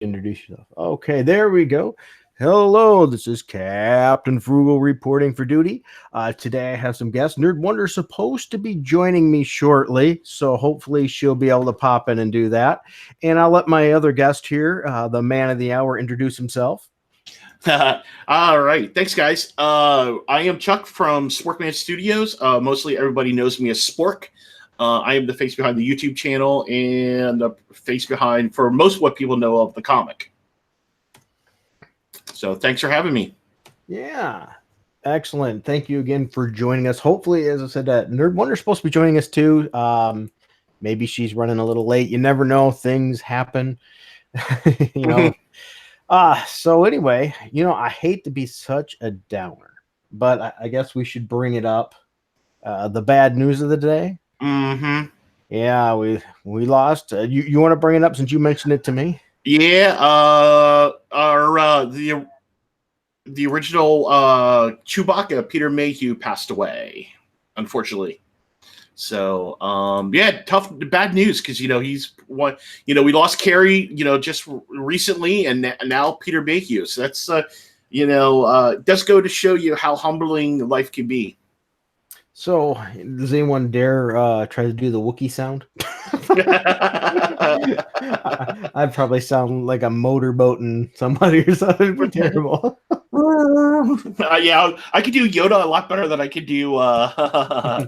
Introduce yourself. Okay, there we go. Hello, this is Captain Frugal reporting for duty. Today I have some guests. Nerd Wonder's supposed to be joining me shortly, so hopefully she'll be able to pop in and do that. And I'll let my other guest here, the man of the hour, introduce himself. All right. Thanks, guys. I am Chuck from Sporkman Studios. Mostly everybody knows me as Spork. I am the face behind the YouTube channel and the face behind, for most what people know of, the comic. So thanks for having me. Yeah. Excellent. Thank you again for joining us. Hopefully, as I said, Nerd Wonder's supposed to be joining us too. Maybe she's running a little late. You never know. Things happen. you know. So anyway, I hate to be such a downer, but I guess we should bring it up. The bad news of the day. Mm-hmm. Yeah, we lost. You want to bring it up since you mentioned it to me? Yeah. The original Chewbacca, Peter Mayhew, passed away, unfortunately. So, yeah, bad news because he's one. We lost Carrie, just recently, and now Peter Mayhew. So that's does go to show you how humbling life can be. So, does anyone dare try to do the Wookiee sound? I'd probably sound like a motorboating somebody or something. Terrible. Yeah, I could do Yoda a lot better than I could do. Yeah,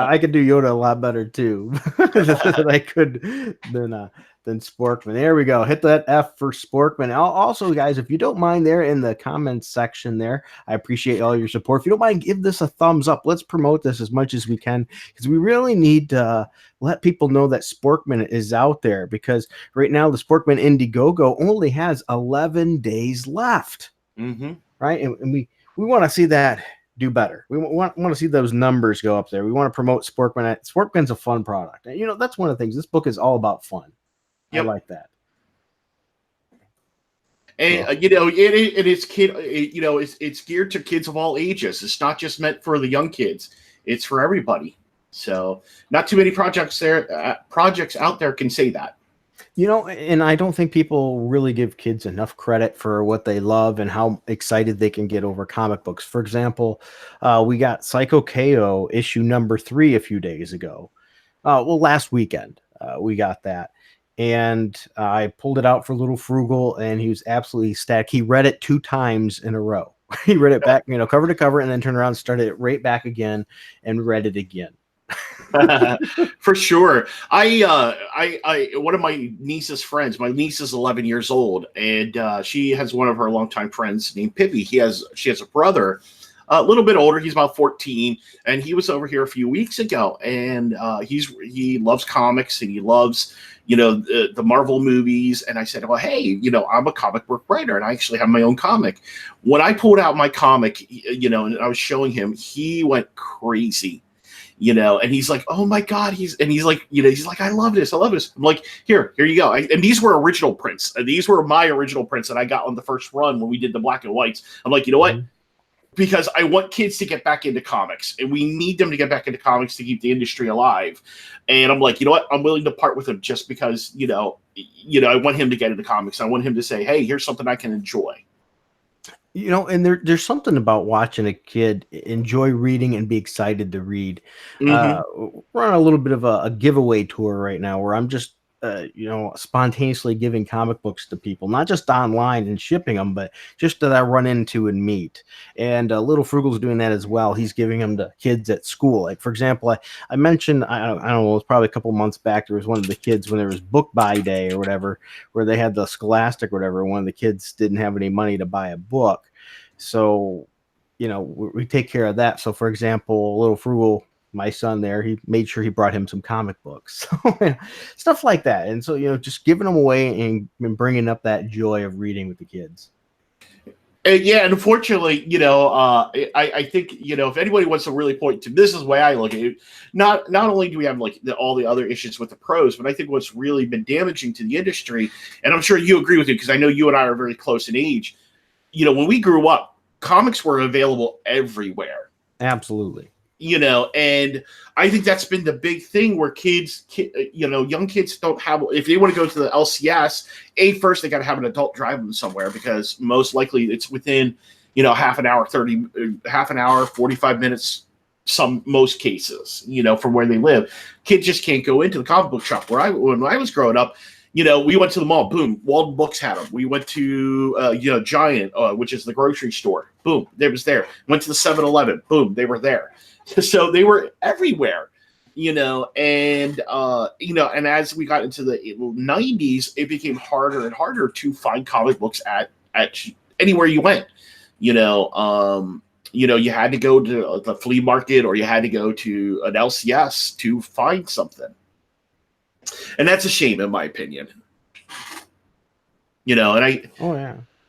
I could do Yoda a lot better too than I could than Sporkman. There we go. Hit that F for Sporkman. Also, guys, if you don't mind, there in the comments section there, I appreciate all your support. If you don't mind, give this a thumbs up. Let's promote this as much as we can because we really need to let people know that Sporkman is out there because right now the Sporkman Indiegogo only has 11 days left. Mm-hmm. Right, and we want to see that do better. We want to see those numbers go up there. We want to promote Sporkman. Sporkman's a fun product. That's one of the things. This book is all about fun. Yep. I like that. And it is it's geared to kids of all ages. It's not just meant for the young kids. It's for everybody. So not too many projects out there can say that. And I don't think people really give kids enough credit for what they love and how excited they can get over comic books. For example, we got Psycho KO issue number 3 a few days ago. Last weekend we got that. And I pulled it out for Little Frugal, and he was absolutely ecstatic. He read it 2 times in a row. He read it back, cover to cover, and then turned around, started it right back again, and read it again. For sure. I one of my niece's friends, my niece is 11 years old, and she has one of her longtime friends named Pippi. She has a brother, a little bit older. He's about 14, and he was over here a few weeks ago, and he loves comics and he loves the Marvel movies. And I said, well, hey, I'm a comic book writer and I actually have my own comic. When I pulled out my comic, and I was showing him, he went crazy. And he's like, oh my God, he's like, I love this. I'm like, here you go. And these were original prints. These were my original prints that I got on the first run when we did the black and whites. I'm like, you know what? Because I want kids to get back into comics, and we need them to get back into comics to keep the industry alive. And I'm like, you know what? I'm willing to part with him just because, I want him to get into comics. I want him to say, hey, here's something I can enjoy. And there's something about watching a kid enjoy reading and be excited to read. Mm-hmm. We're on a little bit of a giveaway tour right now where I'm just, spontaneously giving comic books to people, not just online and shipping them, but just that I run into and meet. And Little Frugal's doing that as well. He's giving them to kids at school. Like, for example, I mentioned, I don't know, it was probably a couple months back, there was one of the kids when there was book buy day or whatever, where they had the Scholastic or whatever. One of the kids didn't have any money to buy a book. So, we take care of that. So, for example, Little Frugal, my son there, he made sure he brought him some comic books, stuff like that. And so, just giving them away and bringing up that joy of reading with the kids. Yeah, unfortunately, I think, if anybody wants to really point to, this is the way I look at it, not only do we have all the other issues with the pros, but I think what's really been damaging to the industry, and I'm sure you agree with it because I know you and I are very close in age, when we grew up, comics were available everywhere. Absolutely. And I think that's been the big thing where young kids don't have, if they want to go to the LCS, first they got to have an adult drive them somewhere, because most likely it's within, half an hour, 45 minutes, most cases, from where they live. Kids just can't go into the comic book shop. When I was growing up, we went to the mall. Boom, Walden Books had them. We went to, Giant, which is the grocery store. Boom, they was there. Went to the 7-Eleven. Boom, they were there. So they were everywhere, and as we got into the 90s, it became harder and harder to find comic books at anywhere you went. You had to go to the flea market, or you had to go to an LCS to find something. And that's a shame, in my opinion. And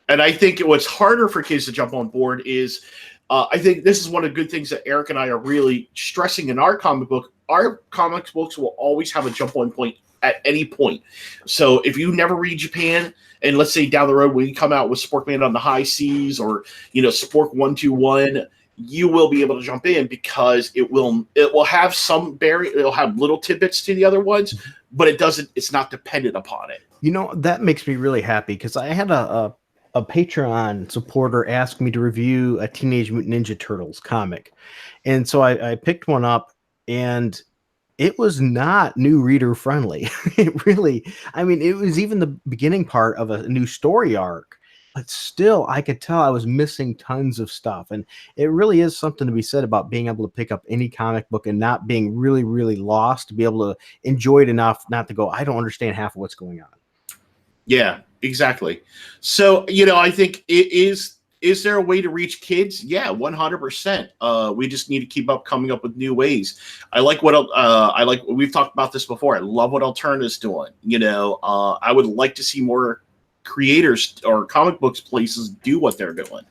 I think what's harder for kids to jump on board is, I think this is one of the good things that Eric and I are really stressing in our comic book. Our comic books will always have a jump on point at any point. So if you never read Japan, and let's say down the road we come out with Sporkman on the High Seas, or Spork 121, you will be able to jump in, because it will have some it'll have little tidbits to the other ones, but it's not dependent upon it. That makes me really happy, because I had a Patreon supporter asked me to review a Teenage Mutant Ninja Turtles comic. And so I picked one up, and it was not new reader friendly. It was even the beginning part of a new story arc, but still I could tell I was missing tons of stuff. And it really is something to be said about being able to pick up any comic book and not being really, really lost, to be able to enjoy it enough not to go, I don't understand half of what's going on. Yeah, exactly. So, I think is there a way to reach kids? Yeah, 100%. We just need to keep coming up with new ways. We've talked about this before. I love what Alternative's doing. I would like to see more creators or comic books places do what they're doing.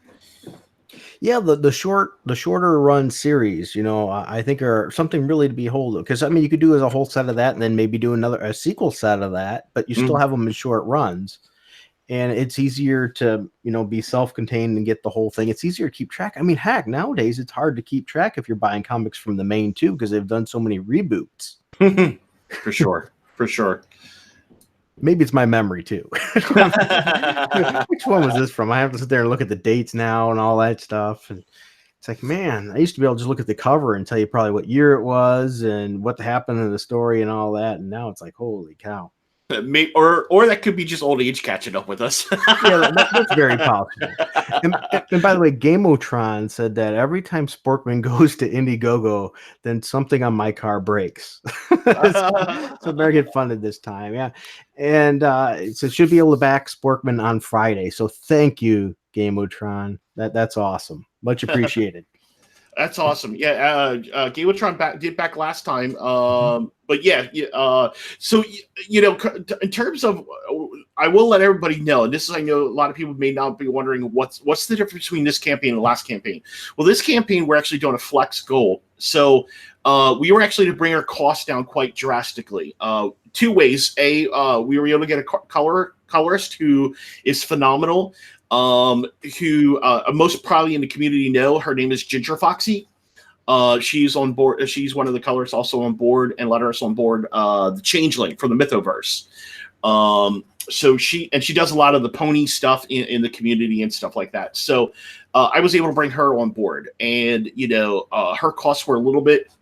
Yeah, the shorter run series, I think are something really to behold. Because you could do as a whole set of that, and then maybe do a sequel set of that, but you still have them in short runs, and it's easier to be self-contained and get the whole thing. It's easier to keep track. Heck, nowadays it's hard to keep track if you're buying comics from the main too, because they've done so many reboots. For sure. Maybe it's my memory too. Which one was this from? I have to sit there and look at the dates now and all that stuff. And it's like, man, I used to be able to just look at the cover and tell you probably what year it was and what happened in the story and all that. And now it's like, holy cow. Or that could be just old age catching up with us. Yeah, that's very possible. And by the way, Gameotron said that every time Sporkman goes to Indiegogo, then something on my car breaks. So better get funded this time. Yeah. And so it should be able to back Sporkman on Friday. So thank you, Gameotron. That's awesome. Much appreciated. That's awesome. Yeah, Gameotron did back last time. But yeah, so in terms of, I will let everybody know, and this is, I know a lot of people may not be wondering what's the difference between this campaign and the last campaign. Well, this campaign we're actually doing a flex goal, so we were actually to bring our costs down quite drastically. Two ways: we were able to get a colorist who is phenomenal. Who most probably in the community know. Her name is Ginger Foxy. She's on board. She's one of the colorists also on board, and let us on board the Changeling from the Mythoverse. So she does a lot of the pony stuff in the community and stuff like that. So I was able to bring her on board, and her costs were a little bit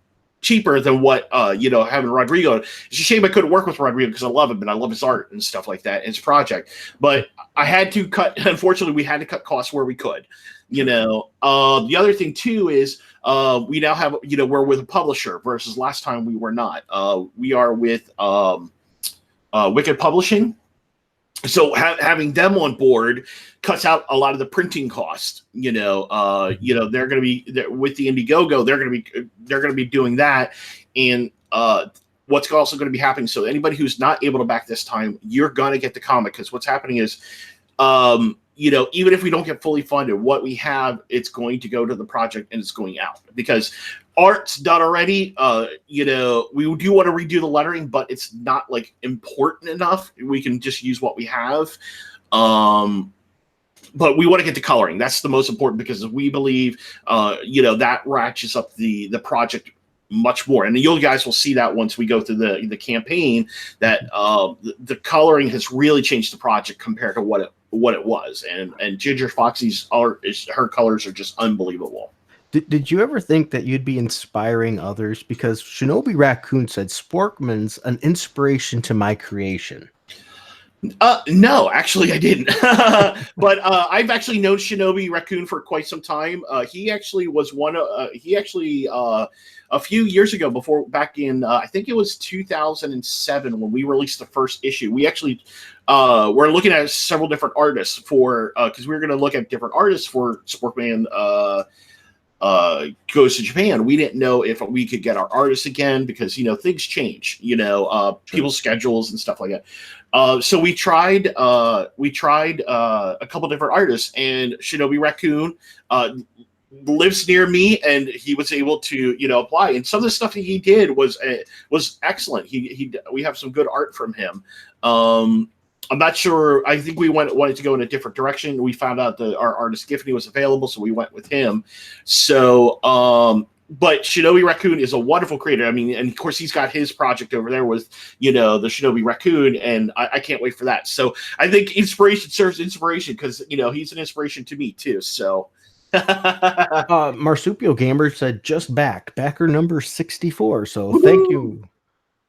cheaper than what having Rodrigo. It's a shame I couldn't work with Rodrigo because I love him and I love his art and stuff like that, and his project. But I had to cut. Unfortunately, we had to cut costs where we could. The other thing too is we now have we're with a publisher versus last time we were not. We are with Wicked Publishing. So having them on board cuts out a lot of the printing costs. They're going to be with the Indiegogo. They're going to be doing that, and what's also going to be happening. So anybody who's not able to back this time, you're going to get the comic, because what's happening is, even if we don't get fully funded, what we have, it's going to go to the project and it's going out because art's done already. We do want to redo the lettering, but it's not like important enough. We can just use what we have. but we want to get to coloring. That's the most important because we believe, that ratchets up the project much more. And you guys will see that once we go through the campaign, that the coloring has really changed the project compared to what it was. And Ginger Foxy's art her colors are just unbelievable. Did you ever think that you'd be inspiring others? Because Shinobi Raccoon said Sporkman's an inspiration to my creation. No, actually, I didn't. But I've actually known Shinobi Raccoon for quite some time. He actually was a few years ago, back in I think it was 2007 when we released the first issue. We actually were looking at several different artists for because we were going to look at different artists for Sporkman goes to Japan. We didn't know if we could get our artists again because things change, people's schedules and stuff like that. So we tried a couple different artists, and Shinobi Raccoon lives near me, and he was able to apply. And some of the stuff that he did was excellent. We have some good art from him. I'm not sure. I think we wanted to go in a different direction. We found out that our artist Giffany was available, so we went with him. So, but Shinobi Raccoon is a wonderful creator. I mean, and of course, he's got his project over there with, the Shinobi Raccoon, and I can't wait for that. So I think inspiration serves inspiration because, he's an inspiration to me too. So. Marsupial Gamer said just backer number 64. So thank you.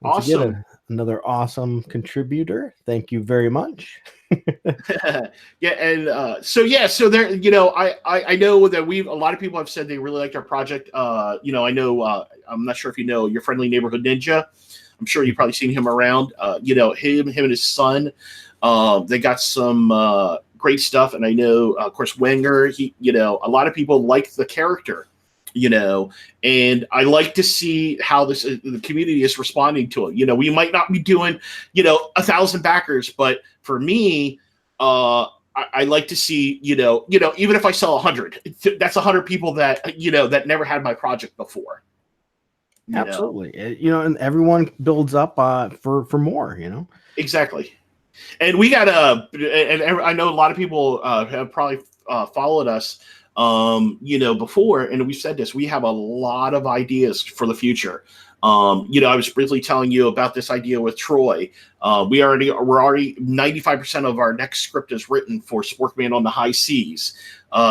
Awesome. Another awesome contributor. Thank you very much. Yeah, and so there, I know that a lot of people have said they really liked our project. I know I'm not sure if you know your friendly neighborhood ninja. I'm sure you've probably seen him around. Him and his son. They got some great stuff, and I know, of course, Wenger. A lot of people like the character. And I like to see how the community is responding to it. We might not be doing, 1,000 backers, but for me, I like to see, even if I sell 100, that's 100 people that, that never had my project before. Absolutely. And everyone builds up for more, Exactly. And we got and I know a lot of people have probably followed us before, and we've said this, we have a lot of ideas for the future. I was briefly telling you about this idea with Troy. We're already 95% of our next script is written for Sporkman on the High Seas.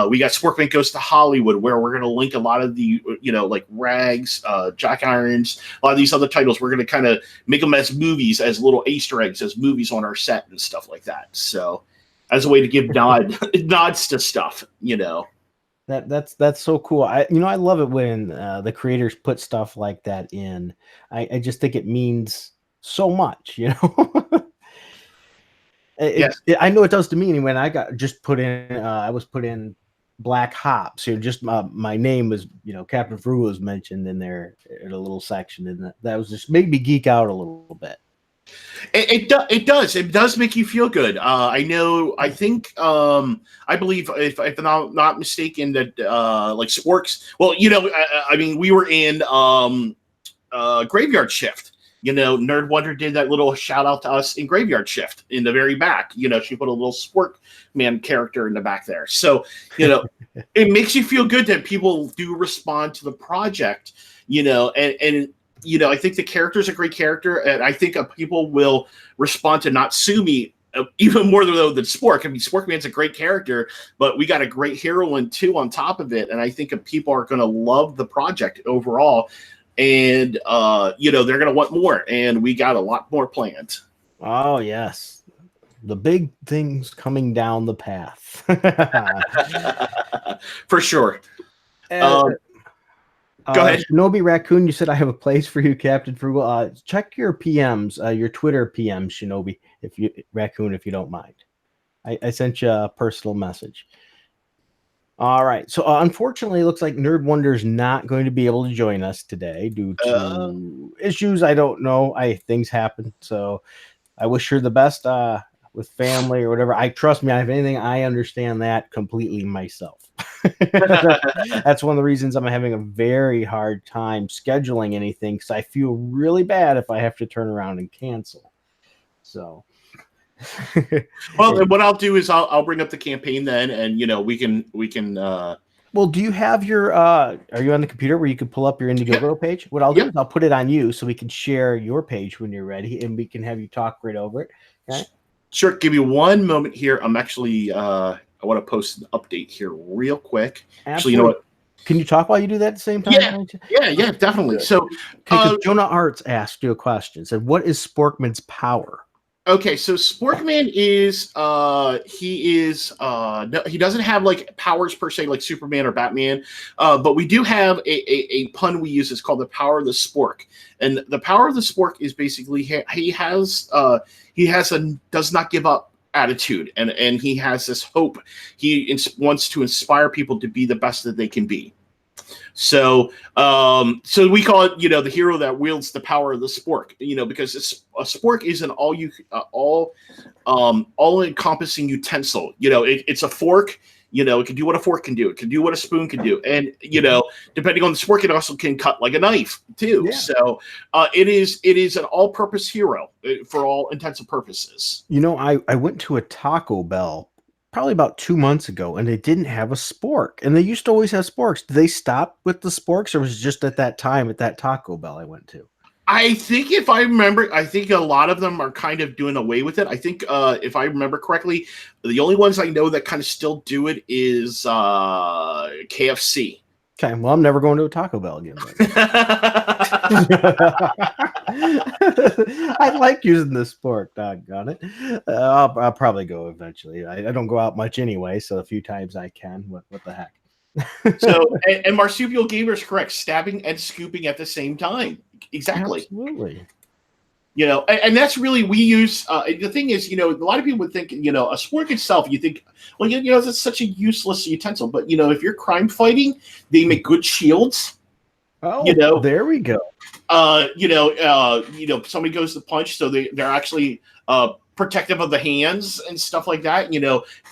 We got Sporkman Goes to Hollywood, where we're going to link a lot of the, like Rags, Jack Irons, a lot of these other titles. We're going to kind of make them as movies, as little Easter eggs, as movies on our set and stuff like that. So as a way to give nods to stuff, That's so cool. I love it when the creators put stuff like that in. I just think it means so much, Yes. I know it does to me. And when I was put in Black Hops. Just my name was, Captain Frugal was mentioned in there in a little section, and that was just made me geek out a little bit. It does make you feel good. I know. I think. I believe, if I'm not mistaken, that like Sporks. Well, I mean, we were in Graveyard Shift. Nerd Wonder did that little shout out to us in Graveyard Shift in the very back. She put a little Sporkman character in the back there. So, it makes you feel good that people do respond to the project. And I think the character is a great character, and I think people will respond to Natsumi even more than Spork. I mean, Sporkman's a great character, but we got a great heroine too on top of it, and I think people are going to love the project overall, and they're going to want more, and we got a lot more planned. Oh yes, the big things coming down the path. For sure. Go ahead. Shinobi Raccoon, you said I have a place for you, Captain Frugal. Check your PMs, your Twitter PMs, Shinobi, if you don't mind. I sent you a personal message. All right. So unfortunately, it looks like Nerd Wonder is not going to be able to join us today due to issues. I don't know. Things happen. So I wish her the best with family or whatever. Trust me, if anything, I understand that completely myself. That's one of the reasons I'm having a very hard time scheduling anything, because I feel really bad if I have to turn around and cancel. So Well, then what I'll do is I'll bring up the campaign then, and we can Well, do you have your are you on the computer where you can pull up your Indiegogo page? What I'll do Yep. is I'll put it on you so we can share your page when you're ready and we can have you talk right over it. Okay? Sure. Give me one moment here. I'm actually I want to post an update here real quick. Absolutely. Actually, you know what? Can you talk while you do that at the same time? Yeah, definitely. So, because Jonah Arts asked you a question. Said, "What is Sporkman's power?" Okay, so Sporkman is he doesn't have like powers per se like Superman or Batman, but we do have a pun we use. It's called the power of the Spork, and the power of the Spork is basically he has a does not give up attitude, and he has this hope. He wants to inspire people to be the best that they can be. So we call it, the hero that wields the power of the spork, because a spork is an all encompassing utensil. It's a fork. It can do what a fork can do. It can do what a spoon can do, and depending on the spork, it also can cut like a knife too. Yeah. So it is an all-purpose hero for all intents and purposes. I went to a Taco Bell probably about 2 months ago, and they didn't have a spork. And they used to always have sporks. Did they stop with the sporks, or was it just at that time at that Taco Bell I went to? I think if I remember, I think a lot of them are kind of doing away with it. I think if I remember correctly, the only ones I know that kind of still do it is KFC. Okay, well, I'm never going to a Taco Bell again. I like using the spork, doggone it. I'll probably go eventually. I don't go out much anyway, so a few times I can. What the heck? So, and Marsupial Gamer is correct. Stabbing and scooping at the same time. Exactly. Absolutely. And that's really, we use, the thing is, a lot of people would think, a spork itself, you think, well, it's such a useless utensil. But, if you're crime fighting, they make good shields. Oh, there we go. Somebody goes to punch, so they're actually protective of the hands and stuff like that.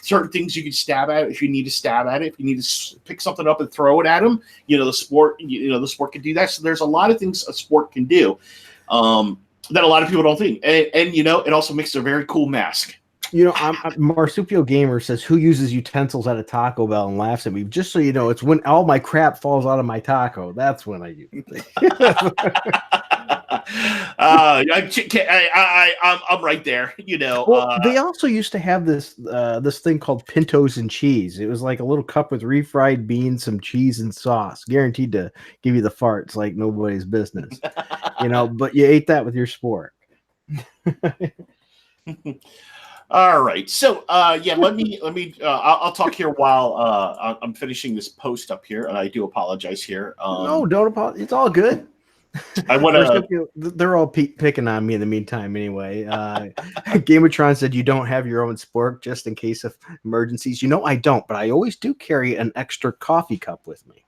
Certain things you can stab at if you need to stab at it. If you need to pick something up and throw it at them, the sport can do that. So there's a lot of things a sport can do that a lot of people don't think. And it also makes a very cool mask. Marsupial Gamer says, "Who uses utensils at a Taco Bell?" and laughs at me. Just so you know, it's when all my crap falls out of my taco. That's when I use it. I'm right there. Well, they also used to have this thing called Pintos and cheese. It was like a little cup with refried beans, some cheese, and sauce, guaranteed to give you the farts like nobody's business. But you ate that with your spork. All right. So, let me, I'll talk here while I'm finishing this post up here, and I do apologize here. No, don't apologize. It's all good. I want to. They're all picking on me in the meantime, anyway. Gamatron said, "You don't have your own spork just in case of emergencies." I don't, but I always do carry an extra coffee cup with me.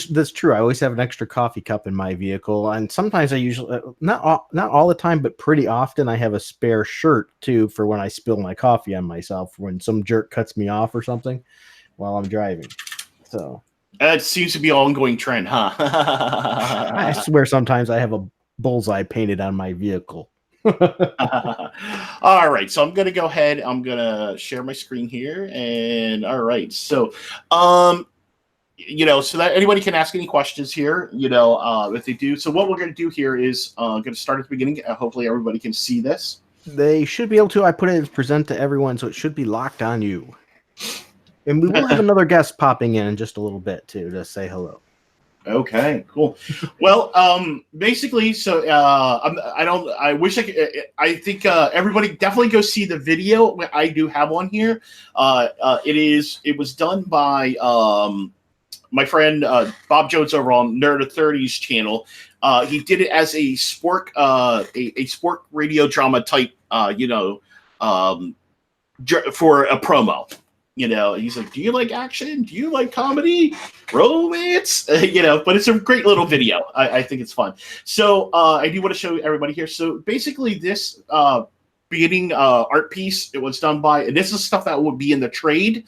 That's true. I always have an extra coffee cup in my vehicle, and sometimes I usually not all the time, but pretty often I have a spare shirt too for when I spill my coffee on myself when some jerk cuts me off or something while I'm driving. So it seems to be an ongoing trend, huh? I swear sometimes I have a bullseye painted on my vehicle. All right, so I'm gonna go ahead. I'm gonna share my screen here, and all right, so so that anybody can ask any questions here, if they do. So what we're going to do here is going to start at the beginning. Hopefully everybody can see this. They should be able to. I put it as present to everyone, so it should be locked on you. And we will have another guest popping in just a little bit, too, to say hello. Okay, cool. Well, basically, so I wish I could. I think everybody definitely go see the video. I do have one here. It was done by my friend Bob Jones over on Nerd of 30s channel. He did it as a spork radio drama type, for a promo. He's like, "Do you like action? Do you like comedy, romance?" But it's a great little video. I think it's fun. So I do want to show everybody here. So basically, this beginning art piece, it was done by, and this is stuff that would be in the trade.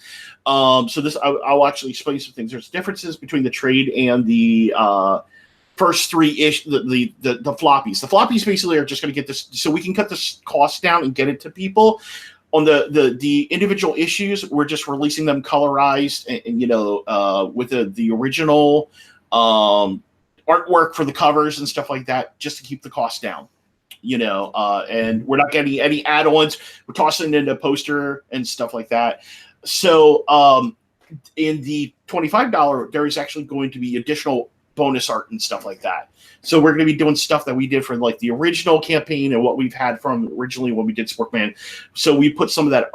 So this, I'll actually explain some things. There's differences between the trade and the first three the floppies. The floppies basically are just going to get this, so we can cut this cost down and get it to people. On the individual issues, we're just releasing them colorized and with the original artwork for the covers and stuff like that, just to keep the cost down. And we're not getting any add-ons. We're tossing it into a poster and stuff like that. So in the $25, there is actually going to be additional bonus art and stuff like that. So we're going to be doing stuff that we did for like the original campaign and what we've had from originally when we did Sporkman. So we put some of that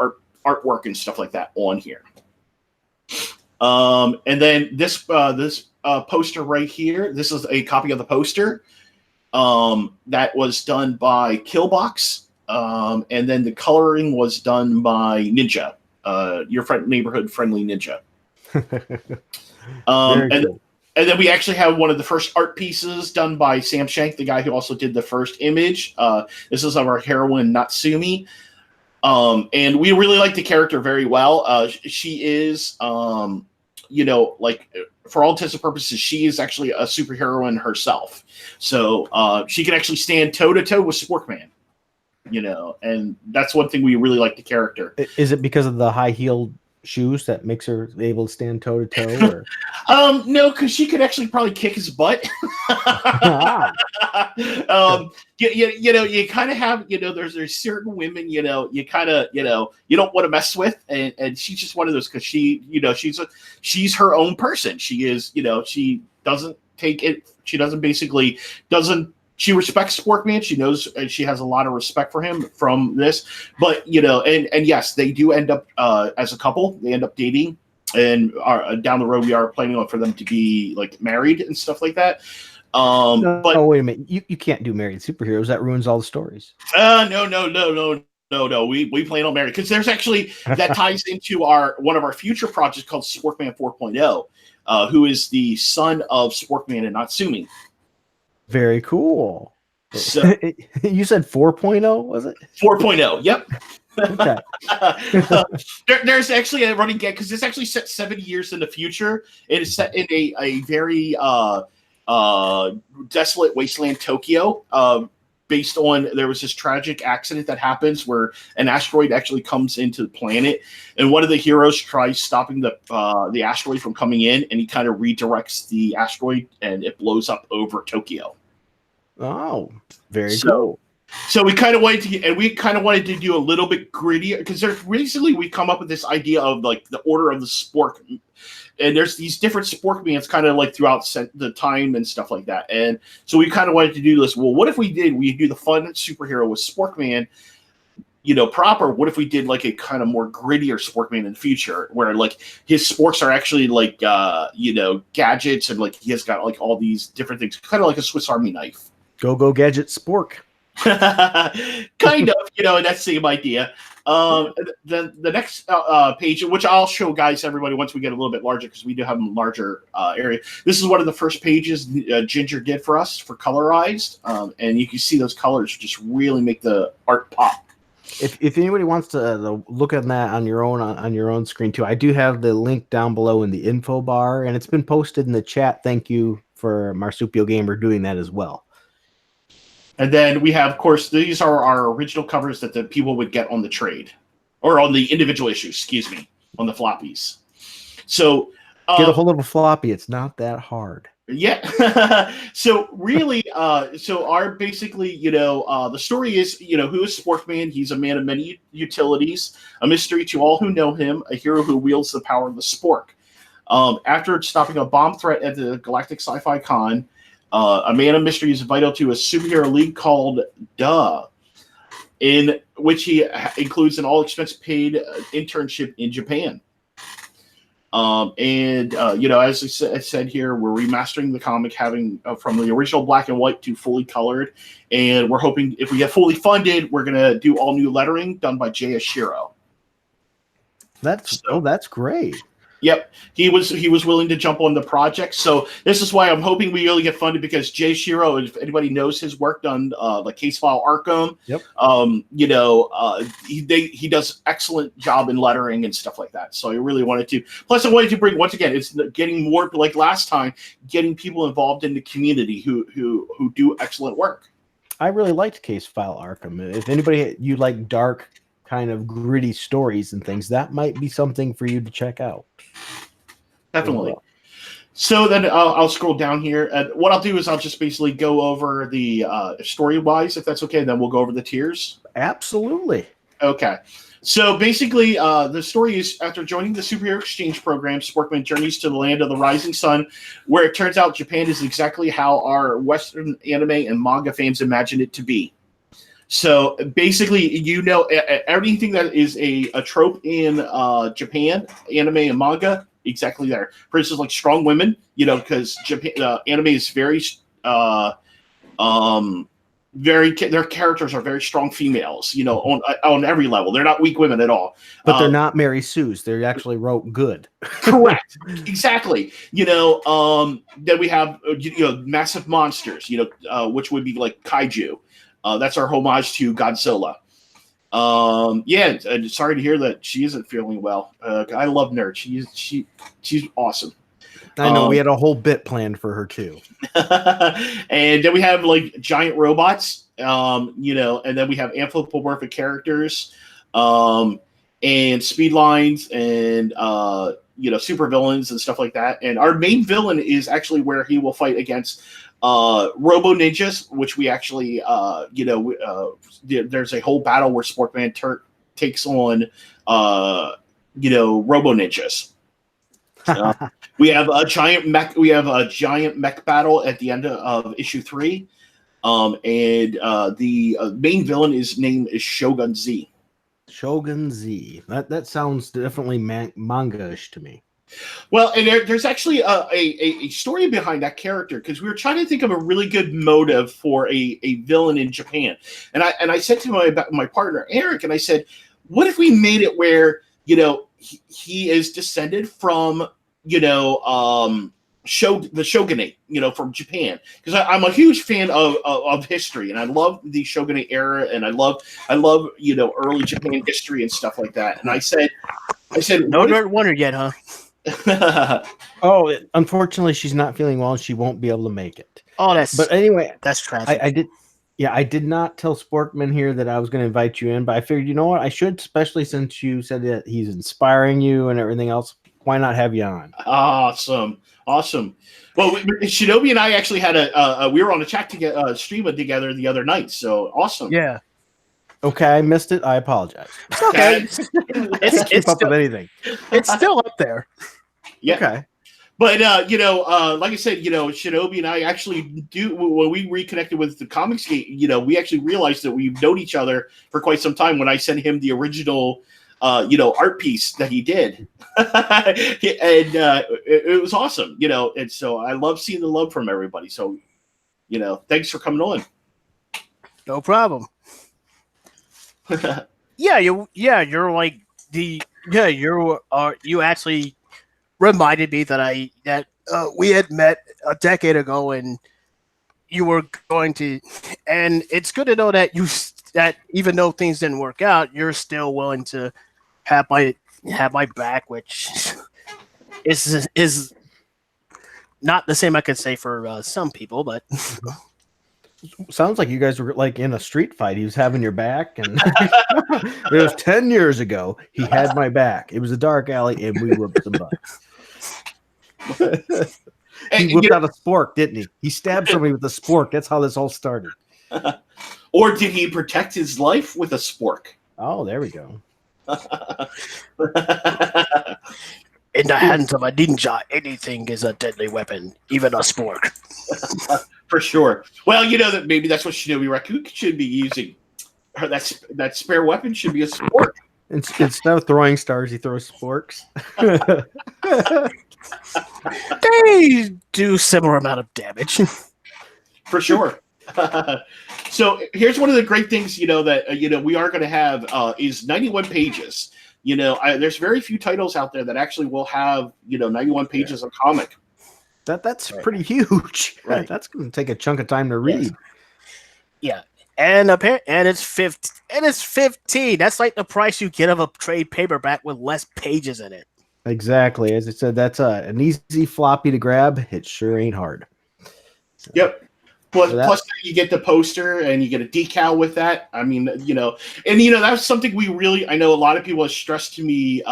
artwork and stuff like that on here. And then this poster right here, this is a copy of the poster that was done by Killbox. And then the coloring was done by Ninja, your neighborhood friendly Ninja. And then we actually have one of the first art pieces done by Sam Shank, the guy who also did the first image. This is of our heroine, Natsumi. And we really like the character very well. She is, like, for all intents and purposes, she is actually a superheroine herself. So she can actually stand toe-to-toe with Sporkman, and that's one thing we really like the character. Is it because of the high-heeled shoes that makes her able to stand toe to toe? No, because she could actually probably kick his butt. You kind of have, there's certain women, you kind of, you don't want to mess with, and she's just one of those because she, she's her own person. She is, she doesn't take it. She she respects Sporkman. She knows, and she has a lot of respect for him from this. But and yes, they do end up as a couple. They end up dating, and down the road we are planning for them to be like married and stuff like that. But wait a minute, you can't do married superheroes. That ruins all the stories. No. We plan on married because there's actually that ties into one of our future projects called Sporkman 4.0, who is the son of Sporkman and Natsumi. Very cool. So you said 4.0, was it? 4.0, yep. Okay. There's actually a running gag because it's actually set 70 years in the future. It is set in a very desolate wasteland, Tokyo, based on there was this tragic accident that happens where an asteroid actually comes into the planet, and one of the heroes tries stopping the asteroid from coming in, and he kind of redirects the asteroid, and it blows up over Tokyo. Oh, very cool. So we kind of wanted to do a little bit grittier because there's recently we come up with this idea of like the order of the Spork, and there's these different Sporkmans kind of like throughout the time and stuff like that. And so we kind of wanted to do this. Well, what if we do the fun superhero with Sporkman, proper? What if we did like a kind of more grittier Sporkman in the future where like his sporks are actually like, gadgets and like he has got like all these different things, kind of like a Swiss Army knife. Go gadget Spork. Kind of, and that same idea. The next page, which I'll show everybody once we get a little bit larger because we do have a larger area. This is one of the first pages Ginger did for us for colorized, and you can see those colors just really make the art pop. If anybody wants to look at that on your own screen too, I do have the link down below in the info bar, and it's been posted in the chat. Thank you for Marsupial Gamer doing that as well. And then we have, of course, these are our original covers that the people would get on the trade or on the individual issues, on the floppies. So get a hold of a floppy. It's not that hard. Yeah. So really, our basically, the story is, who is Sporkman? He's a man of many utilities, a mystery to all who know him, a hero who wields the power of the Spork. After stopping a bomb threat at the Galactic Sci-Fi Con, a man of mystery is vital to a superhero league called Duh, in which he includes an all-expense-paid internship in Japan. As I said here, we're remastering the comic, having from the original black and white to fully colored, and we're hoping if we get fully funded, we're going to do all new lettering done by Jay Ashiro. That's great. Yep, he was willing to jump on the project. So this is why I'm hoping we really get funded, because Jay Shiro, if anybody knows his work done, like Case File Arkham, Yep. He does excellent job in lettering and stuff like that. So I really wanted to. Plus, I wanted to bring, once again, it's getting more like last time, getting people involved in the community who do excellent work. I really liked Case File Arkham. If anybody you like dark, kind of gritty stories and things, that might be something for you to check out. Definitely. So then I'll scroll down here, and what I'll do is I'll just basically go over the story wise, if that's okay. Then we'll go over the tiers. Absolutely. Okay. So basically, the story is, after joining the superhero exchange program, Sporkman journeys to the land of the rising sun, where it turns out Japan is exactly how our Western anime and manga fans imagine it to be. So basically, everything that is a trope in Japan, anime and manga, exactly there. For instance, like strong women, because Japan anime is very, their characters are very strong females, on every level. They're not weak women at all. But they're not Mary Sue's. They actually wrote good. Correct. Exactly. Then we have massive monsters, which would be like kaiju. That's our homage to Godzilla. Sorry to hear that she isn't feeling well. I love Nerd. She's awesome. I know, we had a whole bit planned for her too. And then we have like giant robots, and then we have anthropomorphic characters, and speed lines, and super villains and stuff like that. And our main villain is actually where he will fight against Robo Ninjas, which we actually, there's a whole battle where Sporkman takes on, Robo Ninjas. We have a giant mech. We have a giant mech battle at the end of issue 3, and the main villain is Shogun Z. Shogun Z. That sounds definitely manga-ish to me. Well, and there's actually a story behind that character, because we were trying to think of a really good motive for a villain in Japan, and I said to my partner Eric, and I said, what if we made it where he is descended from the shogunate, from Japan, because I'm a huge fan of history, and I love the shogunate era, and I love early Japan history and stuff like that. And I said, no Nerd Wonder yet, huh? Oh, unfortunately, she's not feeling well, and she won't be able to make it. Oh, but anyway, that's tragic. I did not tell Sporkman here that I was going to invite you in, but I figured, you know what, I should, especially since you said that he's inspiring you and everything else. Why not have you on? Awesome. Well, Shinobi and I actually had we were on a chat stream together the other night. So awesome. Yeah. Okay, I missed it. I apologize. It's okay. It's keep up with anything. It's still up there. Yeah. Okay. But like I said, Shinobi and I actually do, when we reconnected with the Comics Gate, we actually realized that we've known each other for quite some time, when I sent him the original art piece that he did. And it was awesome, and so I love seeing the love from everybody. So, thanks for coming on. No problem. You actually reminded me that we had met a decade ago, and you were going to, and it's good to know that that even though things didn't work out, you're still willing to have my back, which is not the same I could say for some people, but sounds like you guys were like in a street fight. He was having your back, and it was 10 years ago. He had my back. It was a dark alley, and we whooped some butt. He whipped out a spork, didn't he? He stabbed somebody with a spork. That's how this all started. Or did he protect his life with a spork? Oh, there we go. In the hands of a ninja, anything is a deadly weapon, even a spork. For sure. Well, that maybe that's what Shinobi Raccoon should be using. That spare weapon should be a spork. Instead of throwing stars, he throws sporks. They do similar amount of damage. For sure. So here's one of the great things, that we are going to have is 91 pages. There's very few titles out there that actually will have 91 pages of comic. That's pretty huge. Right. That's going to take a chunk of time to read. Yeah, and it's 15. And it's 15. That's like the price you get of a trade paperback with less pages in it. Exactly. As I said, that's an easy floppy to grab. It sure ain't hard. So, Yep. Plus, you get the poster and you get a decal with that. I mean, that's something I know a lot of people have stressed to me,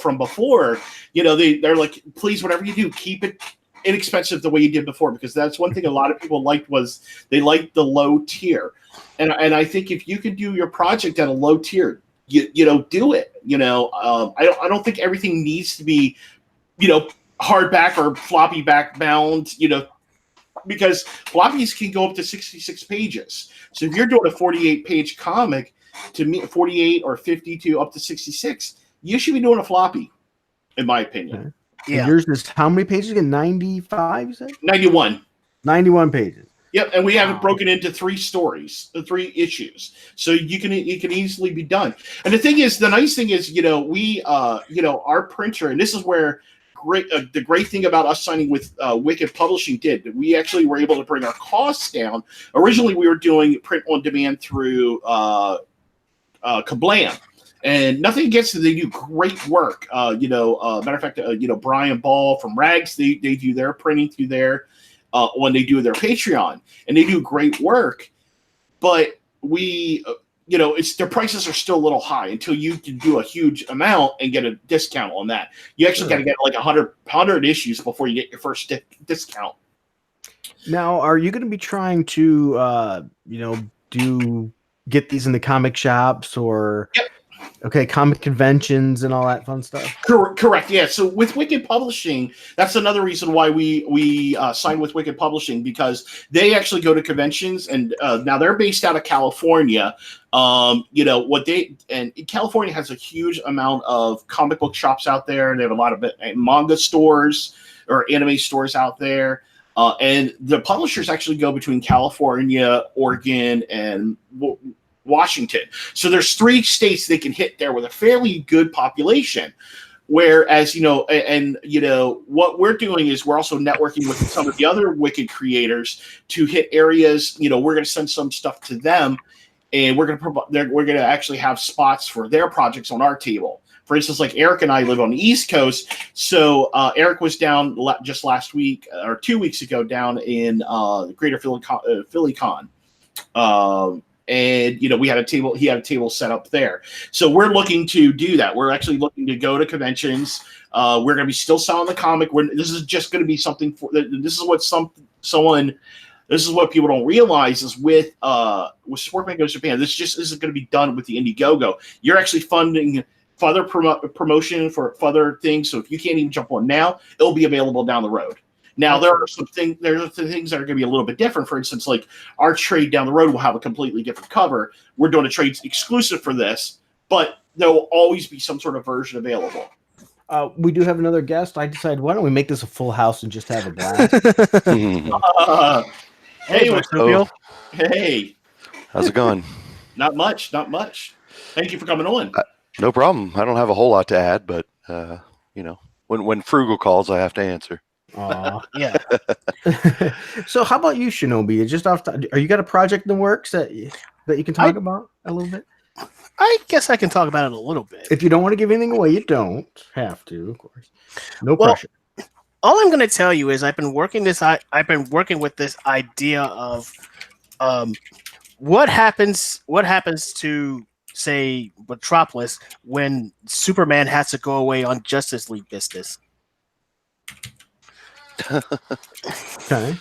from before. They're like, please, whatever you do, keep it inexpensive the way you did before, because that's one thing a lot of people liked was they liked the low tier. And I think if you could do your project at a low tier, do it. I don't think everything needs to be, hardback or floppy back bound, because floppies can go up to 66 pages. So if you're doing a 48-page comic, to me, 48 or 50 to up to 66, you should be doing a floppy, in my opinion. Okay. Yeah. And yours is how many pages again? 95, you said? 91. 91 pages. Yep, and we have it broken into 3 stories, 3 issues, so it can easily be done. And the nice thing is, we, our printer, and this is where the great thing about us signing with Wicked Publishing did. We actually were able to bring our costs down. Originally, we were doing print on demand through Kablam. And nothing against it, they do great work. Matter of fact, Brian Ball from Rags, they do their printing through there when they do their Patreon, and they do great work. But we, their prices are still a little high until you can do a huge amount and get a discount on that. You actually got to get like 100 issues before you get your first discount. Now, are you going to be trying to, get these in the comic shops or? Yep. Okay, comic conventions and all that fun stuff. Correct. Yeah. So with Wicked Publishing, that's another reason why we signed with Wicked Publishing, because they actually go to conventions, and now they're based out of California. California has a huge amount of comic book shops out there. They have a lot of manga stores or anime stores out there. And the publishers actually go between California, Oregon, and Washington. So there's 3 states they can hit there with a fairly good population. Whereas, what we're doing is we're also networking with some of the other Wicked creators to hit areas. We're going to send some stuff to them, and we're going to actually have spots for their projects on our table. For instance, like Eric and I live on the East Coast. So Eric was down just last week or 2 weeks ago down in Greater PhillyCon. And we had a table. He had a table set up there. So we're looking to do that. We're actually looking to go to conventions. We're going to be still selling the comic. This is just going to be something for. This is what This is what people don't realize is with Sporkman Goes Japan. This just isn't going to be done with the Indiegogo. You're actually funding further promotion for further things. So if you can't even jump on now, it'll be available down the road. Now, there are some things that are going to be a little bit different. For instance, like our trade down the road will have a completely different cover. We're doing a trade exclusive for this, but there will always be some sort of version available. We do have another guest. I decided, why don't we make this a full house and just have a blast? Hey, Marsupial. Hey. How's it going? Not much. Thank you for coming on. No problem. I don't have a whole lot to add, but when Frugal calls, I have to answer. Yeah. So how about you, Shinobi? Just are you got a project in the works that you can talk about a little bit? I guess I can talk about it a little bit. If you don't want to give anything away, you don't have to, of course. No pressure. All I'm going to tell you is I've been working with this idea of what happens to, say, Metropolis when Superman has to go away on Justice League business. Okay.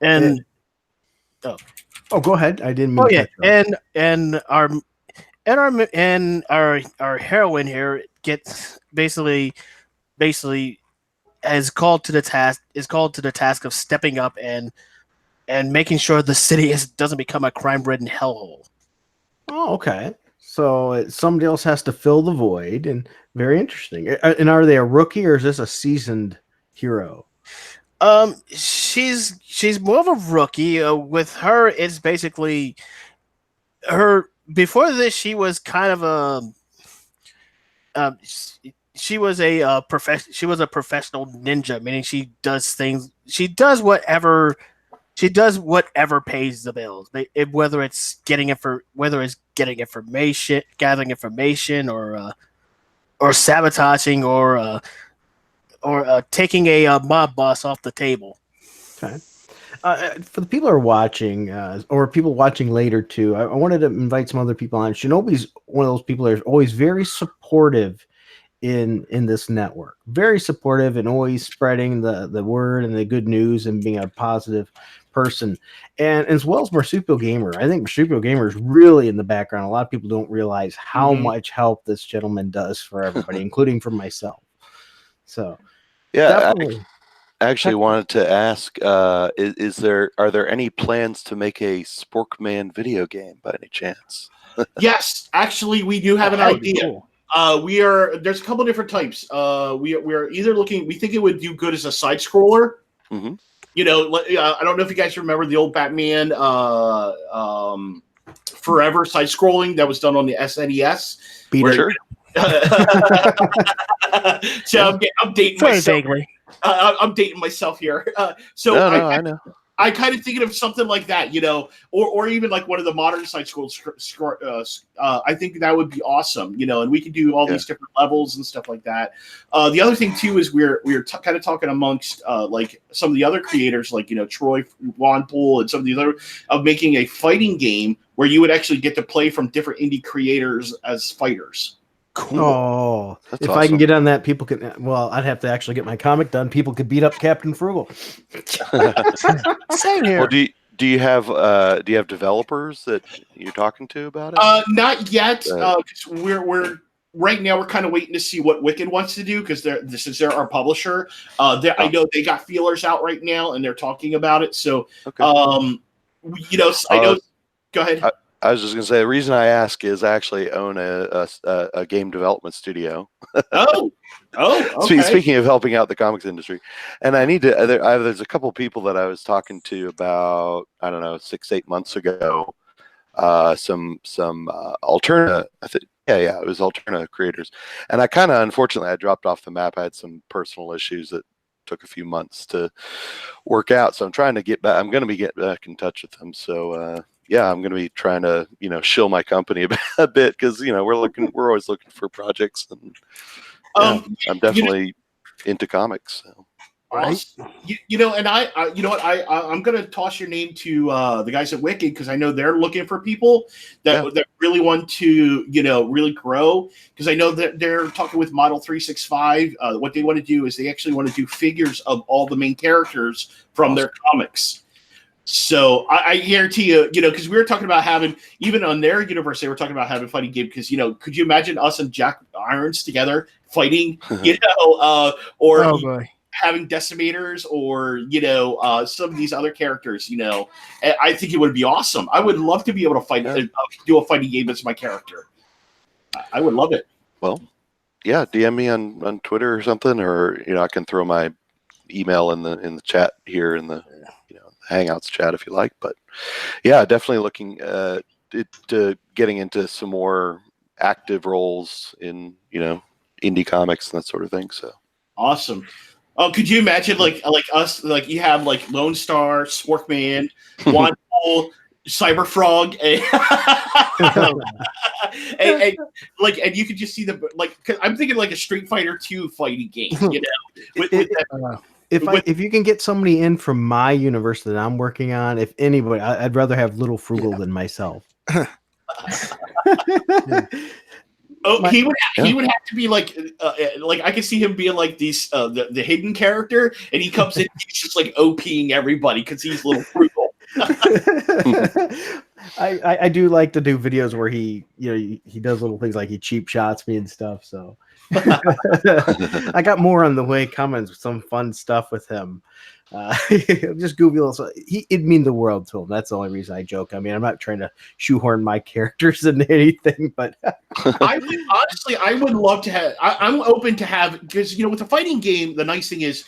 And go ahead. I didn't mean. Oh yeah, and our heroine here gets basically is called to the task of stepping up and making sure the city doesn't become a crime-ridden hellhole. Oh, okay. So somebody else has to fill the void, and very interesting. And are they a rookie or is this a seasoned hero? She's more of a rookie. With her, it's basically her. Before this, she was kind of she was a She was a professional ninja, meaning she does things. She does whatever. She does whatever pays the bills. Whether it's getting information, gathering information, or sabotaging, or taking a mob boss off the table. Okay. For the people who are watching, or people watching later too, I wanted to invite some other people on. Shinobi's one of those people that is always very supportive in this network, very supportive and always spreading the word and the good news and being a positive person. And as well as Marsupial Gamer, I think Marsupial Gamer is really in the background. A lot of people don't realize how much help this gentleman does for everybody, including for myself. So Yeah, definitely. I actually wanted to ask: are there any plans to make a Sporkman video game by any chance? Yes, actually, we do have an That would be idea. cool. There's a couple different types. We are either looking. We think it would do good as a side scroller. Mm-hmm. You know, I don't know if you guys remember the old Batman Forever side scrolling that was done on the SNES. Sure. So I'm dating myself. Vaguely. I'm dating myself here. I know. I kind of thinking of something like that, you know, or even like one of the modern side scrolls. I think that would be awesome, you know, and we could do all these different levels and stuff like that. The other thing too is we're kind of talking amongst like some of the other creators, like, you know, Troy Wanpool and some of the other, of making a fighting game where you would actually get to play from different indie creators as fighters. Cool. Oh, That's if awesome. I can get on that, people can. Well, I'd have to actually get my comic done. People could beat up Captain Frugal. Same here. Well, do you have developers that you're talking to about it? Not yet. 'Cause we're right now we're kind of waiting to see what Wicked wants to do, because since they're our publisher. I know they got feelers out right now and they're talking about it. So, Okay. you know, I know. Go ahead. I was just going to say, the reason I ask is I actually own a game development studio. Okay. Speaking of helping out the comics industry, and I need to. There's a couple people that I was talking to about, I don't know, 6-8 months ago. Some Alterna. It was Alterna creators, and I kind of, unfortunately, I dropped off the map. I had some personal issues that took a few months to work out, so I'm trying to get back. I'm going to be getting back in touch with them. So. Yeah, I'm going to be trying to, you know, shill my company a bit, because, you know, we're always looking for projects, and I'm definitely into comics. So. Right. You know, and you know what, I'm going to toss your name to the guys at Wicked, because I know they're looking for people that really want to, you know, really grow, because I know that they're talking with Model 365. What they want to do is they actually want to do figures of all the main characters from their comics. So I guarantee you, you know, because we were talking about having, even on their universe, they were talking about having a fighting game, because, you know, could you imagine us and Jack Irons together fighting, you know, or having Decimators, or, you know, some of these other characters, you know. I think it would be awesome. I would love to be able to fight, do a fighting game as my character. I would love it. Well, yeah, DM me on Twitter or something, or, you know, I can throw my email in the chat here in the, you know, Hangouts chat if you like. But yeah, definitely looking to getting into some more active roles in, you know, indie comics and that sort of thing. So awesome. Oh, could you imagine like us, like you have like Lone Star, Sporkman, Wanpool, Cyberfrog, and you could just see I'm thinking like a Street Fighter 2 fighting game, you know. If you can get somebody in from my universe that I'm working on, if anybody, I'd rather have Little Frugal than myself. He would have to be like I could see him being like these the hidden character, and he comes in, he's just like OPing everybody because he's Little Frugal. I do like to do videos where he does little things like he cheap shots me and stuff. So I got more on the way coming, some fun stuff with him. Just goofy little. It'd mean the world to him. That's the only reason I joke. I mean, I'm not trying to shoehorn my characters into anything, but I would love to have. I'm open to have, because, you know, with a fighting game, the nice thing is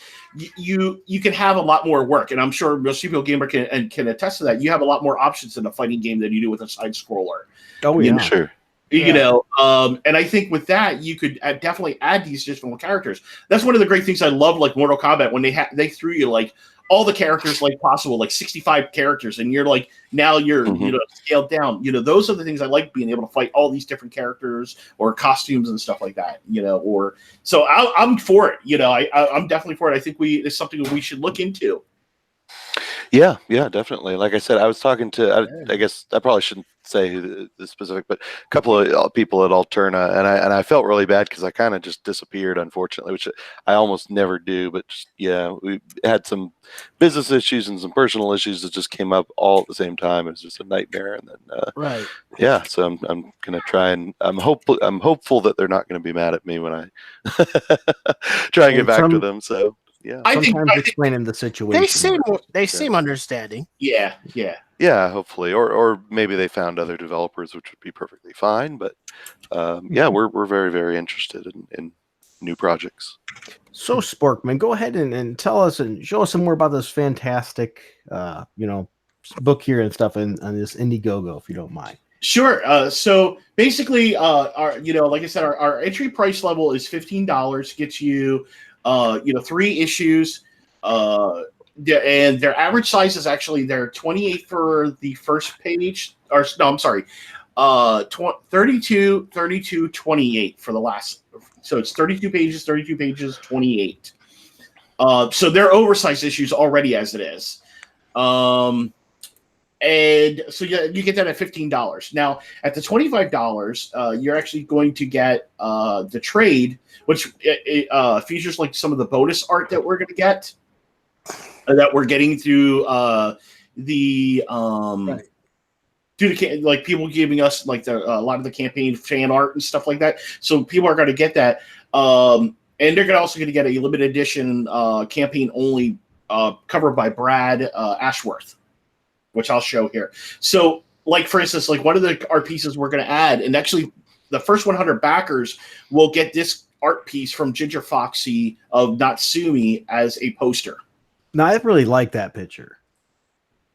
you can have a lot more work, and I'm sure Marsupial Gamer can attest to that. You have a lot more options in a fighting game than you do with a side scroller. Oh yeah, sure. You know, and I think with that you could definitely add these additional characters. That's one of the great things I love, like Mortal Kombat, when they threw you like all the characters like possible, like 65 characters, and you're like now you're you know scaled down. You know, those are the things I like, being able to fight all these different characters or costumes and stuff like that. You know, or so I'm for it. You know, I'm definitely for it. I think it's something that we should look into. Yeah, definitely. Like I said, I was talking to, I guess I probably shouldn't say who the specific, but a couple of people at Alterna, and I felt really bad because I kind of just disappeared, unfortunately, which I almost never do. But just, we had some business issues and some personal issues that just came up all at the same time. It was just a nightmare, and then yeah. So I'm gonna try, and I'm hopeful that they're not gonna be mad at me when I try and get back to them. So. Yeah, sometimes explaining the situation. They seem understanding. Yeah. Hopefully, or maybe they found other developers, which would be perfectly fine. But yeah, we're very, very interested in new projects. So Sporkman, go ahead and tell us and show us some more about this fantastic, book here and stuff, and on this Indiegogo, if you don't mind. Sure. So basically, our like I said, our entry price level is $15. Gets you. 3 issues, and their average size is actually they're 28 for the first page, or no, I'm sorry, 32, 28 for the last. So it's 32 pages, 28. So they're oversized issues already as it is. And so you get that at $15. Now, at the $25, you're actually going to get the trade, which features like some of the bonus art that we're going to get, that we're getting through like people giving us like a lot of the campaign fan art and stuff like that. So people are going to get that, and they're also going to get a limited edition campaign only cover by Brad Ashworth, which I'll show here. So, like, for instance, like one of the art pieces we're going to add, and actually the first 100 backers will get this art piece from Ginger Foxy of Natsumi as a poster. Now, I really like that picture.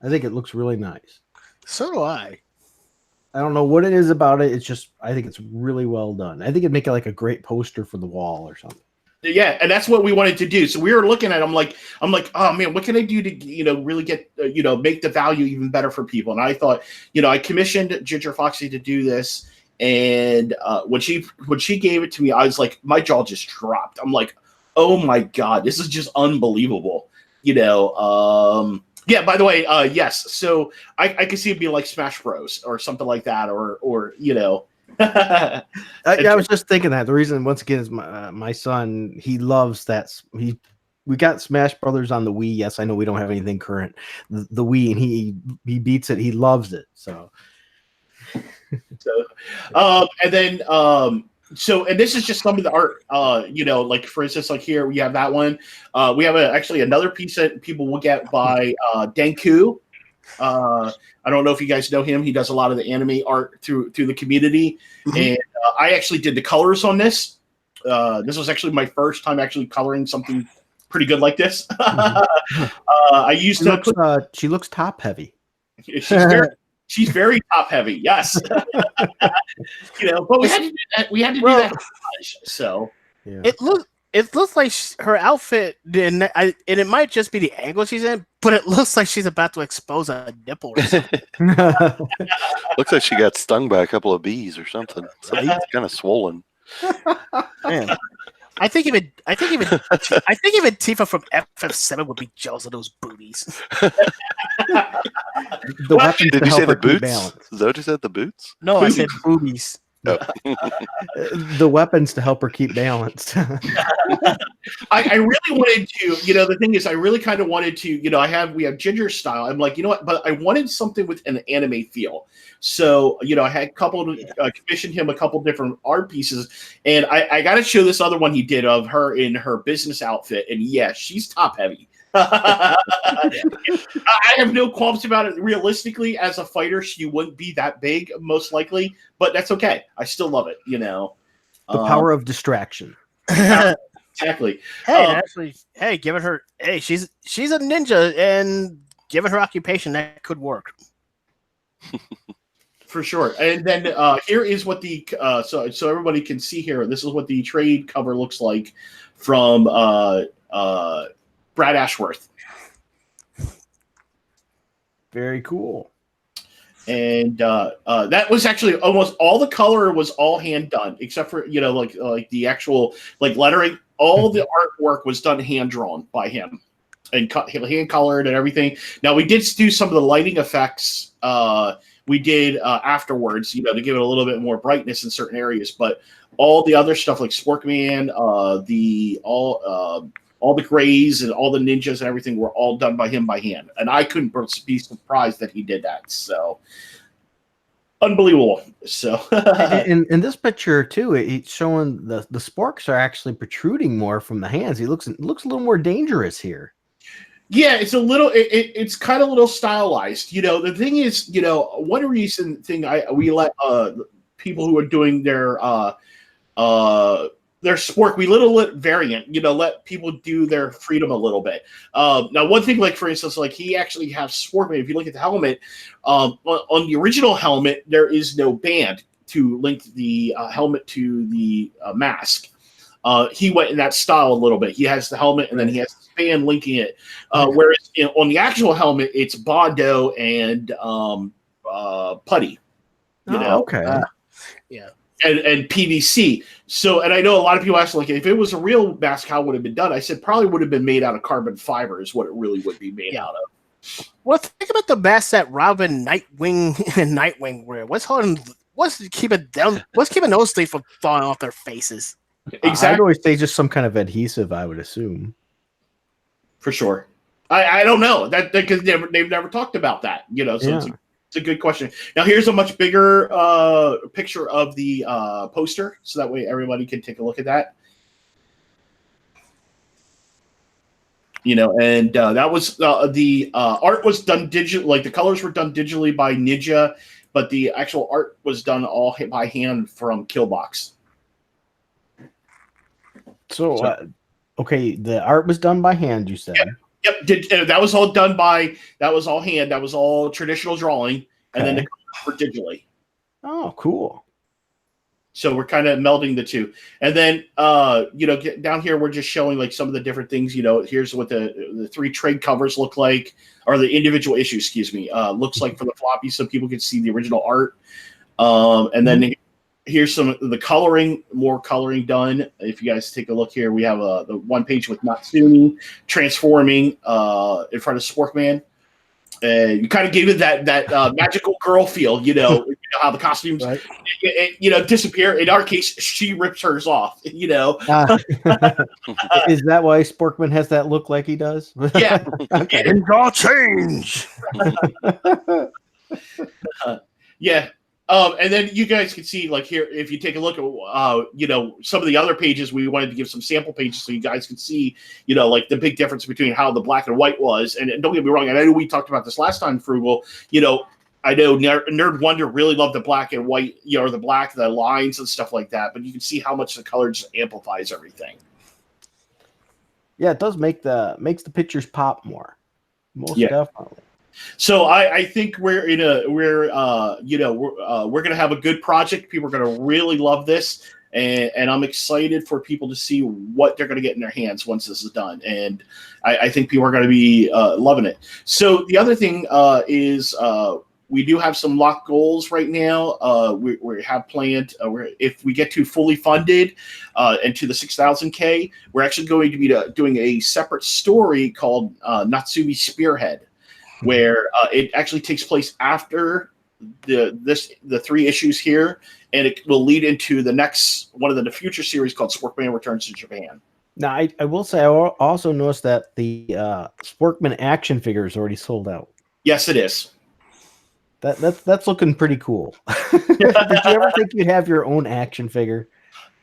I think it looks really nice. So do I. I don't know what it is about it. It's just, I think it's really well done. I think it'd make it like a great poster for the wall or something. Yeah, and that's what we wanted to do. So we were looking at. I'm like, oh man, what can I do to really get make the value even better for people? And I thought, I commissioned Ginger Foxy to do this, and when she gave it to me, I was like, my jaw just dropped. I'm like, oh my god, this is just unbelievable. Yeah. By the way, yes. So I could see it being like Smash Bros. Or something like that, or. I was just thinking that the reason, once again, is my son. He loves that. We got Smash Brothers on the Wii. Yes, I know we don't have anything current. The Wii, and he beats it. He loves it. So, and then and this is just some of the art. Like for instance, like here we have that one. We have actually another piece that people will get by Denku. I don't know if you guys know him. He does a lot of the anime art through the community, and I actually did the colors on this. This was actually my first time actually coloring something pretty good like this. I used she looks top heavy. She's very top heavy. Yes, but we had to do that. We had to do that. So yeah. It looks like her outfit, and it might just be the angle she's in, but it looks like she's about to expose a nipple or something. Looks like she got stung by a couple of bees or something. So he's kind of swollen. Man. I think even Tifa from FF7 would be jealous of those booties. Did you say the boots? Is that what you said? The boots? No, I said boobies. Oh. The weapons to help her keep balanced. I really wanted to, the thing is, I really kind of wanted to, we have Ginger style. I'm like, but I wanted something with an anime feel. So, I had commissioned him a couple different art pieces, and I got to show this other one he did of her in her business outfit. And yeah, she's top heavy. I have no qualms about it. Realistically, as a fighter, she wouldn't be that big, most likely, but that's okay. I still love it. The power of distraction. Exactly. Hey, giving her. Hey, she's a ninja, and given her occupation, that could work. For sure. And then here is what the so everybody can see here. This is what the trade cover looks like from Brad Ashworth. Very cool. And that was actually almost all the color was all hand done, except for like the actual like lettering. All the artwork was done hand drawn by him and hand colored and everything. Now we did do some of the lighting effects. We did afterwards, to give it a little bit more brightness in certain areas. But all the other stuff like Sporkman, all the grays and all the ninjas and everything were all done by him by hand. And I couldn't be surprised that he did that. So unbelievable. So and in this picture too, it's showing the sporks are actually protruding more from the hands. He looks a little more dangerous here. Yeah, it's a little. It's kind of a little stylized. The thing is, one recent thing we let people who are doing their sport, we let variant. Let people do their freedom a little bit. Now, one thing, like for instance, like he actually has Sporkman. If you look at the helmet, on the original helmet, there is no band to link the helmet to the mask. He went in that style a little bit. He has the helmet and then he has the band linking it. Whereas on the actual helmet, it's Bondo and putty. Okay. Yeah. And PVC. So, and I know a lot of people ask, like, if it was a real mask, how would it have been done? I said probably would have been made out of carbon fiber is what it really would be made out of. Well, think about the mask that Robin, Nightwing, and Nightwing wear. What's keeping those things from falling off their faces? Exactly. I'd always say just some kind of adhesive, I would assume. For sure. I don't know that because they've never talked about that. So it's a good question. Now here's a much bigger picture of the poster, so that way everybody can take a look at that. And that was the art was done digital, like the colors were done digitally by Ninja, but the actual art was done all by hand from Killbox. So, okay, the art was done by hand, you said. Yep. That was all done by. That was all hand. That was all traditional drawing, and then the colors were digitally. Oh, cool. So we're kind of melding the two, and then down here we're just showing like some of the different things. Here's what the 3 trade covers look like, or the individual issues. Excuse me. Looks like for the floppy, so people can see the original art, and then. Here's some of the coloring, more coloring done. If you guys take a look here, we have the one page with Natsumi transforming in front of Sporkman. You kind of gave it that magical girl feel, how the costumes, disappear. In our case, she rips hers off, Is that why Sporkman has that look like he does? Yeah. Okay. Things all change. Yeah. And then you guys can see, like here, if you take a look at, some of the other pages, we wanted to give some sample pages so you guys can see, like the big difference between how the black and white was. And don't get me wrong, and I know we talked about this last time, Frugal. I know Nerd Wonder really loved the black and white, or the lines and stuff like that. But you can see how much the color just amplifies everything. Yeah, it does makes the pictures pop more. Most definitely. So I think we're gonna have a good project. People are gonna really love this, and I'm excited for people to see what they're gonna get in their hands once this is done. And I think people are gonna be loving it. So the other thing is we do have some locked goals right now. We have planned if we get to fully funded and to the 6,000K, we're actually going to be doing a separate story called Natsumi Spearhead, where it actually takes place after the 3 issues here, and it will lead into the next one of the future series called Sporkman Returns to Japan. Now, I will say I also noticed that the Sporkman action figure is already sold out. Yes, it is. That's looking pretty cool. Did you ever think you'd have your own action figure?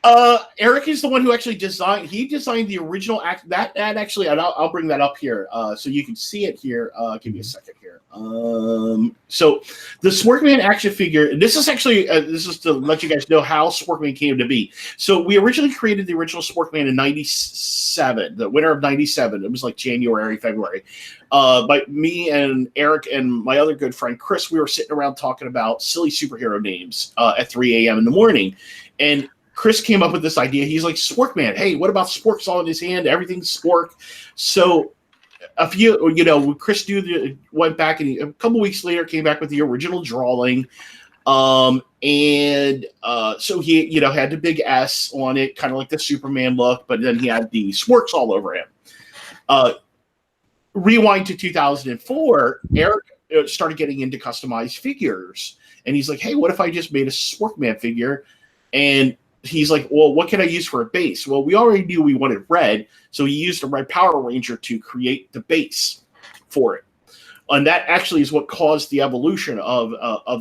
Eric is the one who actually designed. He designed the original act. That actually, and I'll bring that up here, so you can see it here. Give me a second here. So the Sporkman action figure. And this is actually this is to let you guys know how Sporkman came to be. So we originally created the original Sporkman in '97, the winter of '97. It was like January, February. By me and Eric and my other good friend Chris, we were sitting around talking about silly superhero names at 3 a.m. in the morning, and Chris came up with this idea. He's like, Sporkman. Hey, what about Spork's all in his hand? Everything's Spork. So Chris went back and a couple weeks later came back with the original drawing. So he, had the big S on it, kind of like the Superman look, but then he had the Sporks all over him. Rewind to 2004, Eric started getting into customized figures. And he's like, hey, what if I just made a Sporkman figure? And he's like, well, what can I use for a base? Well, we already knew we wanted red, so he used a red Power Ranger to create the base for it. And that actually is what caused the evolution of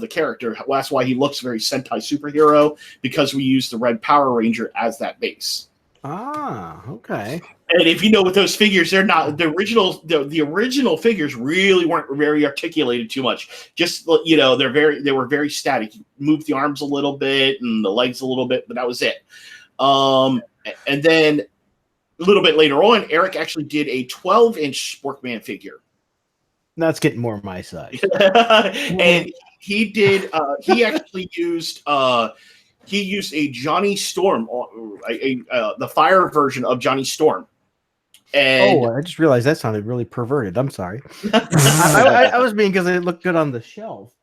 the character. That's why he looks very Sentai superhero, because we used the red Power Ranger as that base. Ah, okay. And if you know, with those figures, they're not the original. The original figures really weren't very articulated too much. Just they were very static. You moved the arms a little bit and the legs a little bit, but that was it. And then a little bit later on, Eric actually did a 12-inch Sporkman figure. That's getting more my size. And he did. He actually used. He used a Johnny Storm, the fire version of Johnny Storm. And I just realized that sounded really perverted. I'm sorry. I was being, because it looked good on the shelf.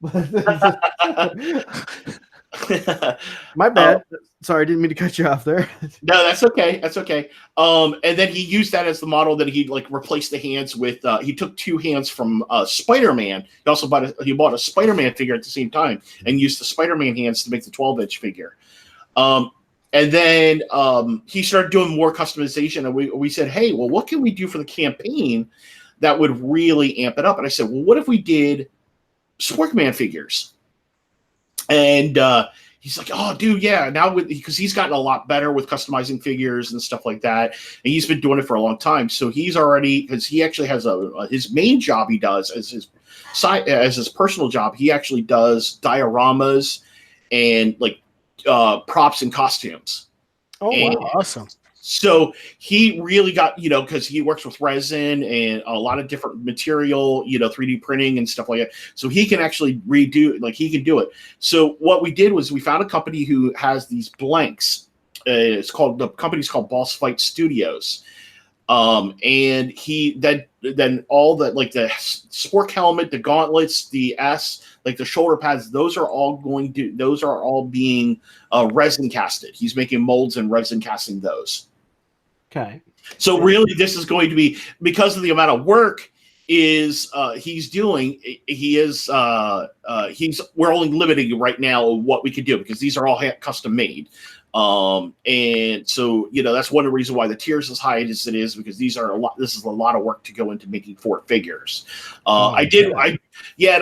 My bad. Sorry, I didn't mean to cut you off there. No, that's okay. That's okay. And then he used that as the model that he replaced the hands with. He took 2 hands from Spider-Man. He also bought a Spider-Man figure at the same time and used the Spider-Man hands to make the 12-inch figure. And then he started doing more customization, and we said, hey, well, what can we do for the campaign that would really amp it up? And I said, well, what if we did Sporkman figures? And he's like, oh, dude, yeah. Now, because he's gotten a lot better with customizing figures and stuff like that, and he's been doing it for a long time. So he's already, because he actually has his main job he does as his personal job. He actually does dioramas and props and costumes. Oh, wow, awesome. So he really got, because he works with resin and a lot of different material, 3D printing and stuff like that. So he can actually he can do it. So what we did was we found a company who has these blanks. The company's called Boss Fight Studios. And then all the the Spork helmet, the gauntlets, the S, the shoulder pads, those are all being resin casted. He's making molds and resin casting those. Okay. So really, this is going to be, because of the amount of work he's doing. We're only limiting right now what we can do, because these are all custom made. And so, that's one of the reasons why the tier is as high as it is, because this is a lot of work to go into making 4 figures. And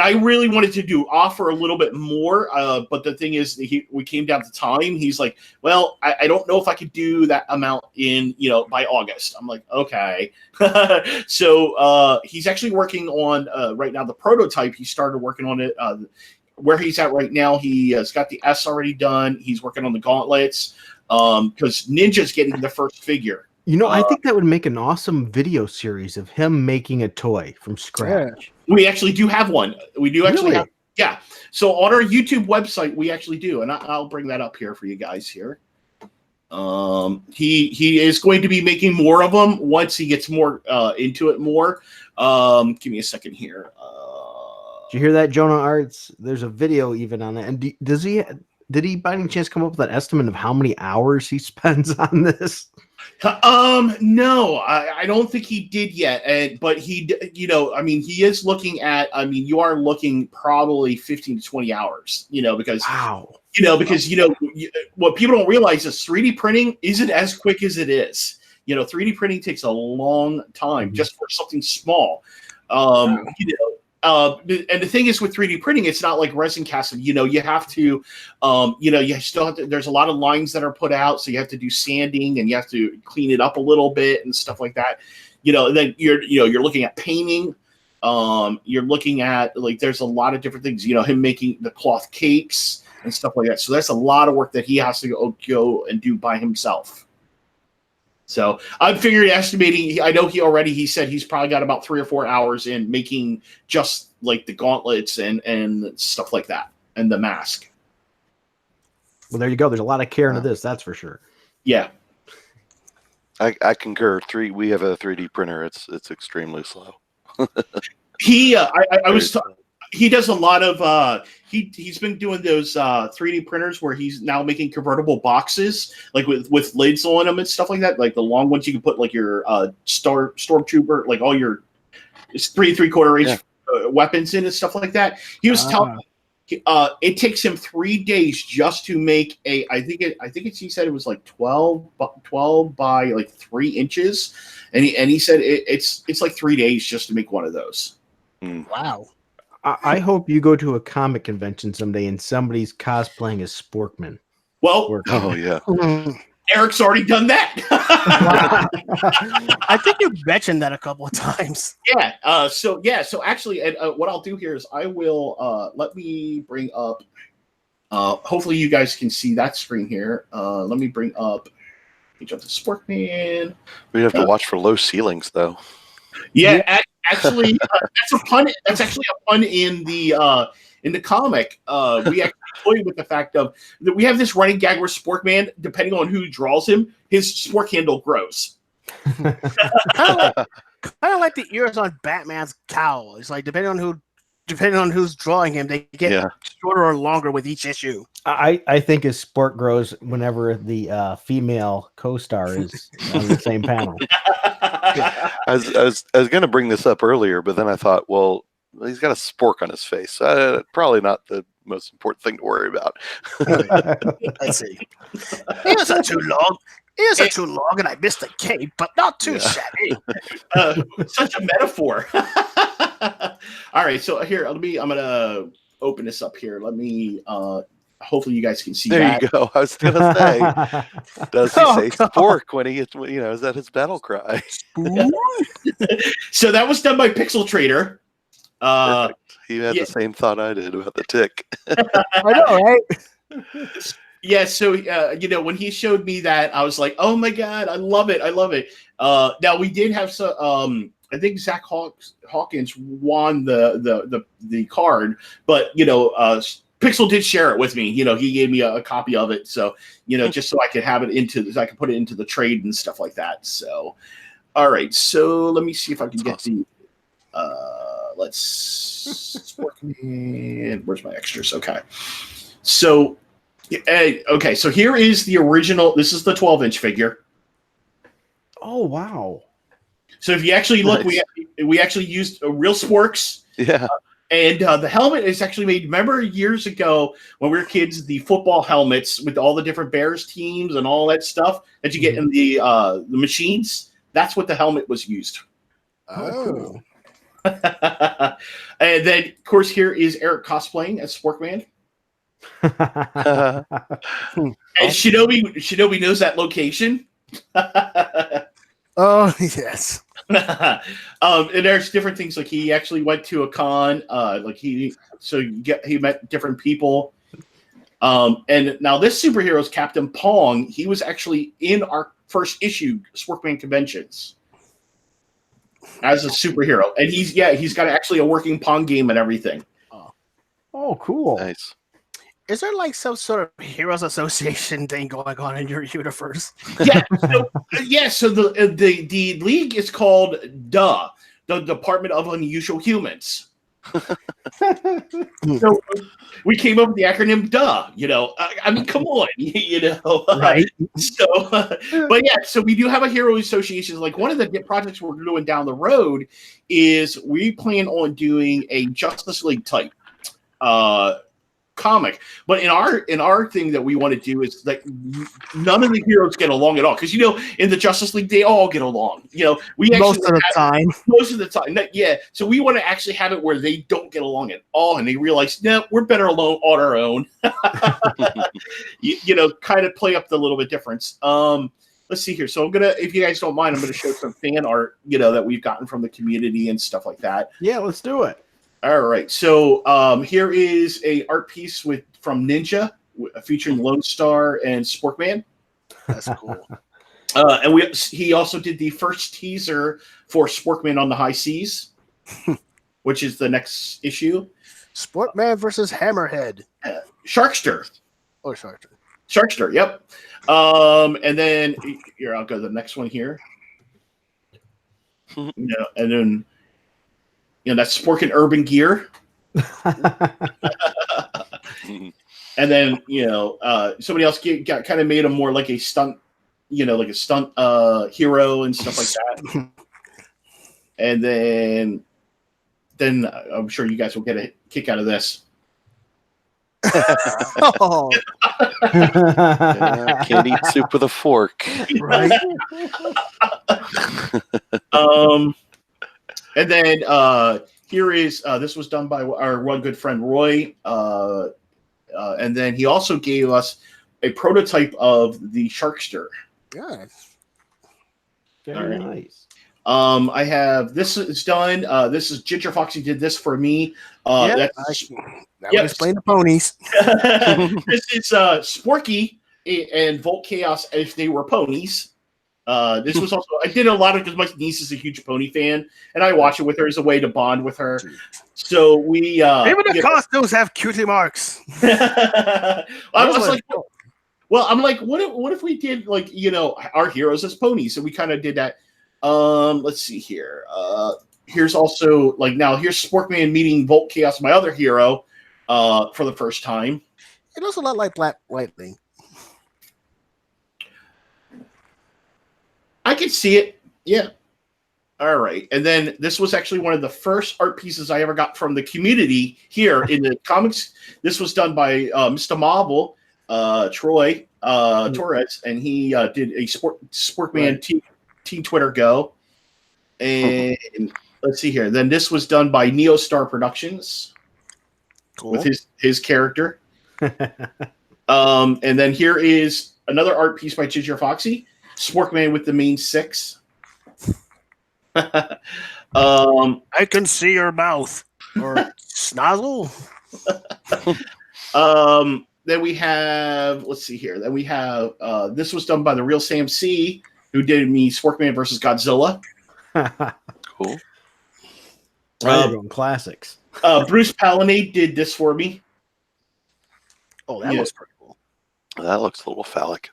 I really wanted to offer a little bit more. But the thing is, we came down to time. He's like, well, I don't know if I could do that amount by August. I'm like, okay. So, he's actually working on, right now, the prototype. He started working on it, where he's at right now. He has got the S already done. He's working on the gauntlets, because Ninja's getting the first figure. I think that would make an awesome video series of him making a toy from scratch. Yeah. We actually do have one. We do actually Really? have. Yeah. So on our YouTube website, we actually do, and I'll bring that up here for you guys here. He is going to be making more of them once he gets more into it more. Give me a second here. Did you hear that, Jonah Arts? There's a video even on that. And did he by any chance come up with an estimate of how many hours he spends on this? No, I don't think he did yet. But he, he is looking at, you are looking probably 15 to 20 hours, because, wow. What people don't realize is 3D printing isn't as quick as it is. 3D printing takes a long time just for something small. and the thing is with 3D printing, it's not like resin casting. You have to, you still have to. There's a lot of lines that are put out, so you have to do sanding and you have to clean it up a little bit and stuff like that. And then you're looking at painting. You're looking at there's a lot of different things. Him making the cloth capes and stuff like that. So that's a lot of work that he has to go and do by himself. So I'm estimating. I know he said he's probably got about 3 or 4 hours in making just like the gauntlets and stuff like that and the mask. Well, there you go. There's a lot of care into this. That's for sure. Yeah. I concur. We have a 3D printer. It's extremely slow. He does a lot of he's been doing those 3D printers where he's now making convertible boxes like with lids on them and stuff like that, like the long ones you can put like your stormtrooper, like all your 3.75 inch weapons in and stuff like that. He was telling me it takes him 3 days just to make I think he said it was like 12 by like 3 inches, and he said it's like 3 days just to make one of those. Wow. I hope you go to a comic convention someday and somebody's cosplaying as Sporkman. Well, oh yeah, Eric's already done that. I think you mentioned that a couple of times. Yeah. So actually, what I'll do here is I will let me bring up. Hopefully, you guys can see that screen here. Let me bring up. Jump to Sporkman. We have to watch for low ceilings, though. Yeah. Actually, that's a pun. That's actually a pun in the comic. We actually toyed with the fact of that we have this running gag where Sporkman, depending on who draws him, his spork handle grows. Kind of like the ears on Batman's cowl. It's like depending on who's drawing him, they get shorter or longer with each issue. I think his sport grows whenever the female co-star is on the same panel. I was going to bring this up earlier, but then I thought, well, he's got a spork on his face. Probably not the most important thing to worry about. Let's see. Ears are too long. Ears are too long, and I missed the cape, but not too shabby. Such a metaphor. All right, so here, I'm gonna open this up here. Let me. Hopefully, you guys can see. There you go. I was gonna say, does he say spork when he gets? Is that his battle cry? So that was done by Pixel Trader. He had the same thought I did about the tick. I know, right? Yeah, so when he showed me that, I was like, "Oh my god, I love it! I love it!" Now we did have some. I think Zach Hawkins won the card, but Pixel did share it with me. He gave me a copy of it, so just so I could have it I could put it into the trade and stuff like that. So, all right, so let me see if I can get the. Let's Sporkman. Where's my extras? Okay, so. Okay, so here is the original. This is the 12-inch figure. Oh wow! So if you actually look, we actually used real sporks. Yeah. And the helmet is actually made. Remember years ago when we were kids, the football helmets with all the different Bears teams and all that stuff that you get in the machines. That's what the helmet was used. Oh. And then, of course, here is Eric cosplaying as Sporkman. And Shinobi knows that location. Oh yes. And there's different things, like he actually went to a con, he met different people. And now this superhero is Captain Pong. He was actually in our first issue Sporkman conventions as a superhero, and he's got actually a working Pong game and everything. Oh, cool. Nice. Is there like some sort of Heroes Association thing going on in your universe? So the league is called the Department of Unusual Humans. So we came up with the acronym DUH. I mean, come on, Right? So we do have a hero association. Like one of the projects we're doing down the road is we plan on doing a Justice League type comic. But in our thing that we want to do is like none of the heroes get along at all, because in the Justice League they all get along. We actually Most of the time. Most of the time, yeah. So we want to actually have it where they don't get along at all, and they realize, no, we're better alone on our own. Kind of play up the little bit difference. Let's see here. So if you guys don't mind, I'm gonna show some fan art, that we've gotten from the community and stuff like that. Yeah, let's do it. All right. So here is a art piece from Ninja featuring Lone Star and Sporkman. That's cool. And he also did the first teaser for Sporkman on the High Seas, which is the next issue. Sporkman versus Hammerhead. Sharkster. Oh, Sharkster. Sharkster, yep. And then here, I'll go to the next one here. And then that's Spork and Urban Gear. And then somebody else kind of made him more like a stunt, hero and stuff like that. And then I'm sure you guys will get a kick out of this. Oh, Yeah, can't eat soup with a fork. right. And then here is this was done by our one good friend Roy, and then he also gave us a prototype of the Sharkster. Yeah. Very All right. nice. I have this is done. This is Ginger Foxy did this for me. That would explain the ponies. This is Sporky and Volt Chaos if they were ponies. This was also I did a lot of because my niece is a huge pony fan, and I watch it with her as a way to bond with her. So we even the costumes have cutie marks. I was like, well, I'm like, what if we did like our heroes as ponies? So we kind of did that. Let's see here. Here's also here's Sporkman meeting Volt Chaos, my other hero, for the first time. It looks a lot like Black Lightning. I could see it. Yeah. All right. And then this was actually one of the first art pieces I ever got from the community here in the comics. This was done by Mr. Marvel, Troy Torres, and he did a Sporkman Team Twitter Go. And let's see here. Then this was done by Neostar Productions with his character. And then here is another art piece by Ginger Foxy. Sporkman with the main 6. I can see your mouth or snozzle. Then we have, let's see here. Then we have this was done by the real Sam C, who did me Sporkman versus Godzilla. Cool. Classics. Bruce Palinade did this for me. Oh, that was pretty cool. That looks a little phallic.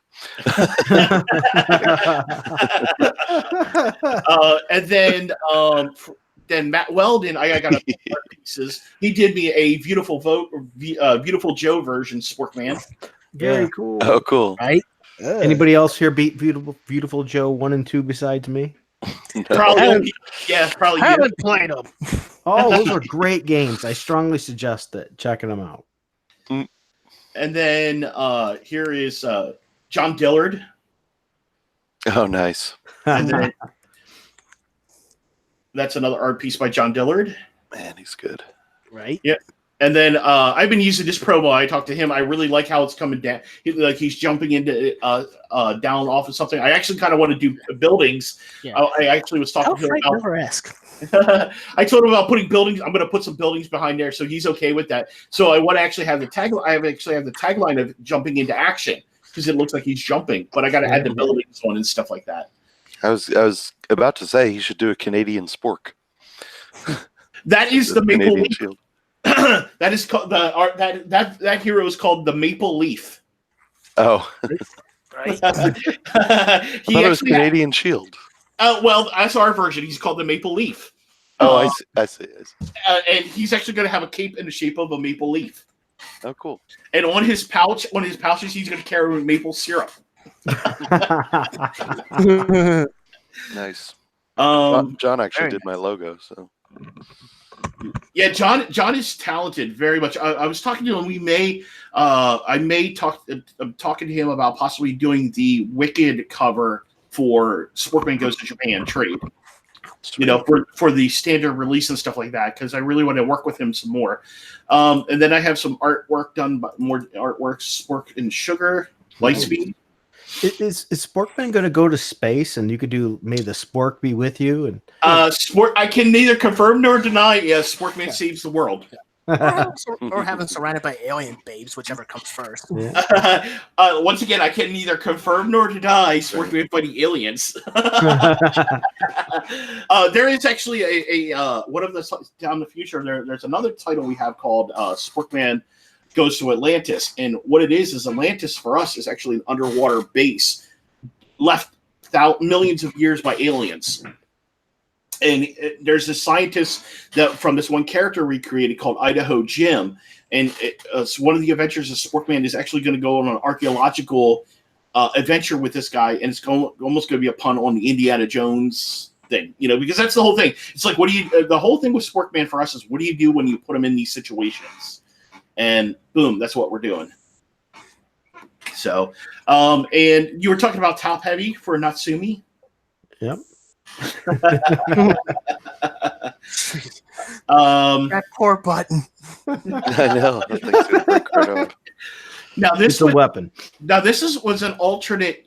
And then Matt Weldon, I got a art pieces. He did me a Beautiful Joe version Sporkman. Very cool. Oh, cool. Right? Anybody else here beat Beautiful Joe 1 and 2 besides me? Probably, probably. Haven't played them. Oh, those are great games. I strongly suggest checking them out. And then here is John Dillard. Oh, nice. And then that's another art piece by John Dillard. Man, he's good. Right? Yeah. And then I've been using this promo. I talked to him. I really like how it's coming down. He's jumping into down off of something. I actually kind of want to do buildings. Yeah. I actually was talking to him about. Never ask. I told him about putting buildings. I'm going to put some buildings behind there, so he's okay with that. So I want to actually have the tagline. I actually have the tagline of jumping into action because it looks like he's jumping. But I got to add the buildings on and stuff like that. I was about to say he should do a Canadian Spork. That is the Maple Canadian Leaf. Shield. That is called the art. That hero is called the Maple Leaf. Oh, Right. I thought it was Canadian Shield. Well, that's our version. He's called the Maple Leaf. Oh, I see. And he's actually going to have a cape in the shape of a maple leaf. Oh, cool. And on his pouches, he's going to carry maple syrup. Nice. John John actually did my logo, so. Yeah, John is talented very much. I was talking to him. I'm talking to him about possibly doing the Wicked cover for Sporkman Goes to Japan trade. Sweet. You know, for the standard release and stuff like that, because I really want to work with him some more. And then I have some artwork done, but more artwork, Spork and Sugar, Lightspeed. Is Sporkman going to go to space, and you could do maybe the Spork be with you? And Sport, I can neither confirm nor deny. Yes, Sporkman saves the world. or having surrounded by alien babes, whichever comes first. Yeah. Once again, I can neither confirm nor deny Sporkman fighting aliens. There is actually a one of the down in the future. There's another title we have called Sporkman Goes to Atlantis, and what it is Atlantis for us is actually an underwater base left millions of years by aliens. And there's a scientist that from this one character we created called Idaho Jim, and one of the adventures of Sporkman is actually going to go on an archaeological adventure with this guy, and it's almost going to be a pun on the Indiana Jones thing, you know, because that's the whole thing. It's like, what do you? The whole thing with Sporkman for us is, what do you do when you put him in these situations? And boom, that's what we're doing. So, and you were talking about top heavy for Natsumi. Yep. That poor button. I know. That thing's gonna break right off. Now It's a weapon. Now this was an alternate.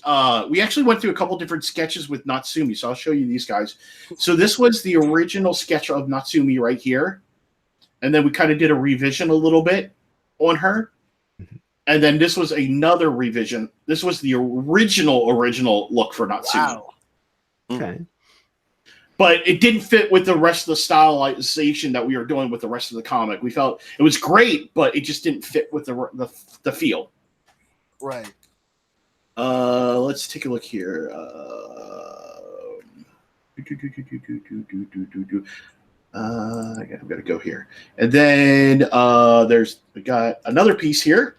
We actually went through a couple different sketches with Natsumi, so I'll show you these guys. So this was the original sketch of Natsumi right here, and then we kind of did a revision a little bit on her, and then this was another revision. This was the original look for Natsumi. Wow. Okay. But it didn't fit with the rest of the stylization that we were doing with the rest of the comic. We felt it was great, but it just didn't fit with the feel. Right. Let's take a look here. I've got to go here, and then we got another piece here.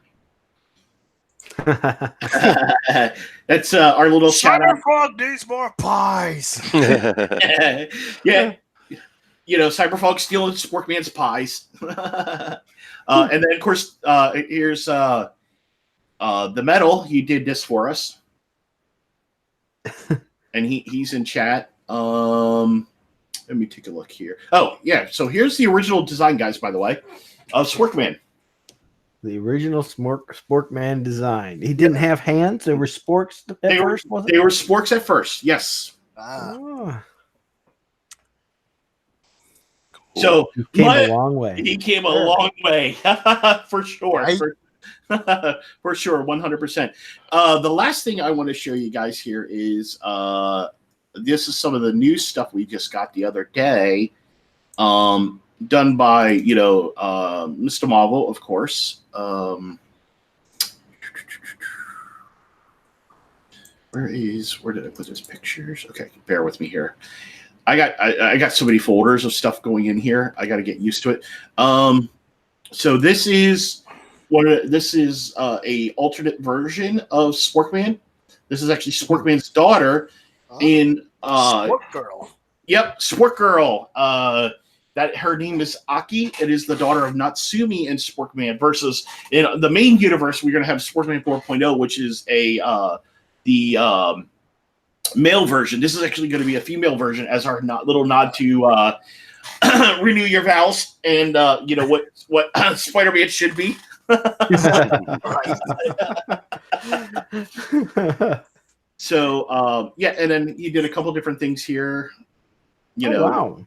That's our little shout out. Cyberfrog needs more pies. Yeah, you know, Cyberfrog stealing Sporkman's pies. And then of course, here's the metal. He did this for us, and he's in chat. Let me take a look here. Oh yeah, so here's the original design, guys. By the way, of Sporkman. The original Sporkman design. He didn't have hands. They were sporks at first, wasn't They were sporks at first, yes. Oh. So He came a long way. He came a long way, for sure. Right? For sure, 100%. The last thing I want to show you guys here is this is some of the new stuff we just got the other day, done by Mr. Marvel, of course. Where did I put his pictures? Okay, bear with me here. I got so many folders of stuff going in here. I got to get used to it. So this is a alternate version of Sporkman. This is actually Sporkman's daughter in Sport Girl. Yep, Sport Girl. That her name is Aki. It is the daughter of Natsumi and Sporkman. Versus in the main universe, we're gonna have Sporkman 4.0, which is the male version. This is actually going to be a female version as our little nod to renew your vows and what Spider-Man should be. So yeah, and then he did a couple different things here. Wow.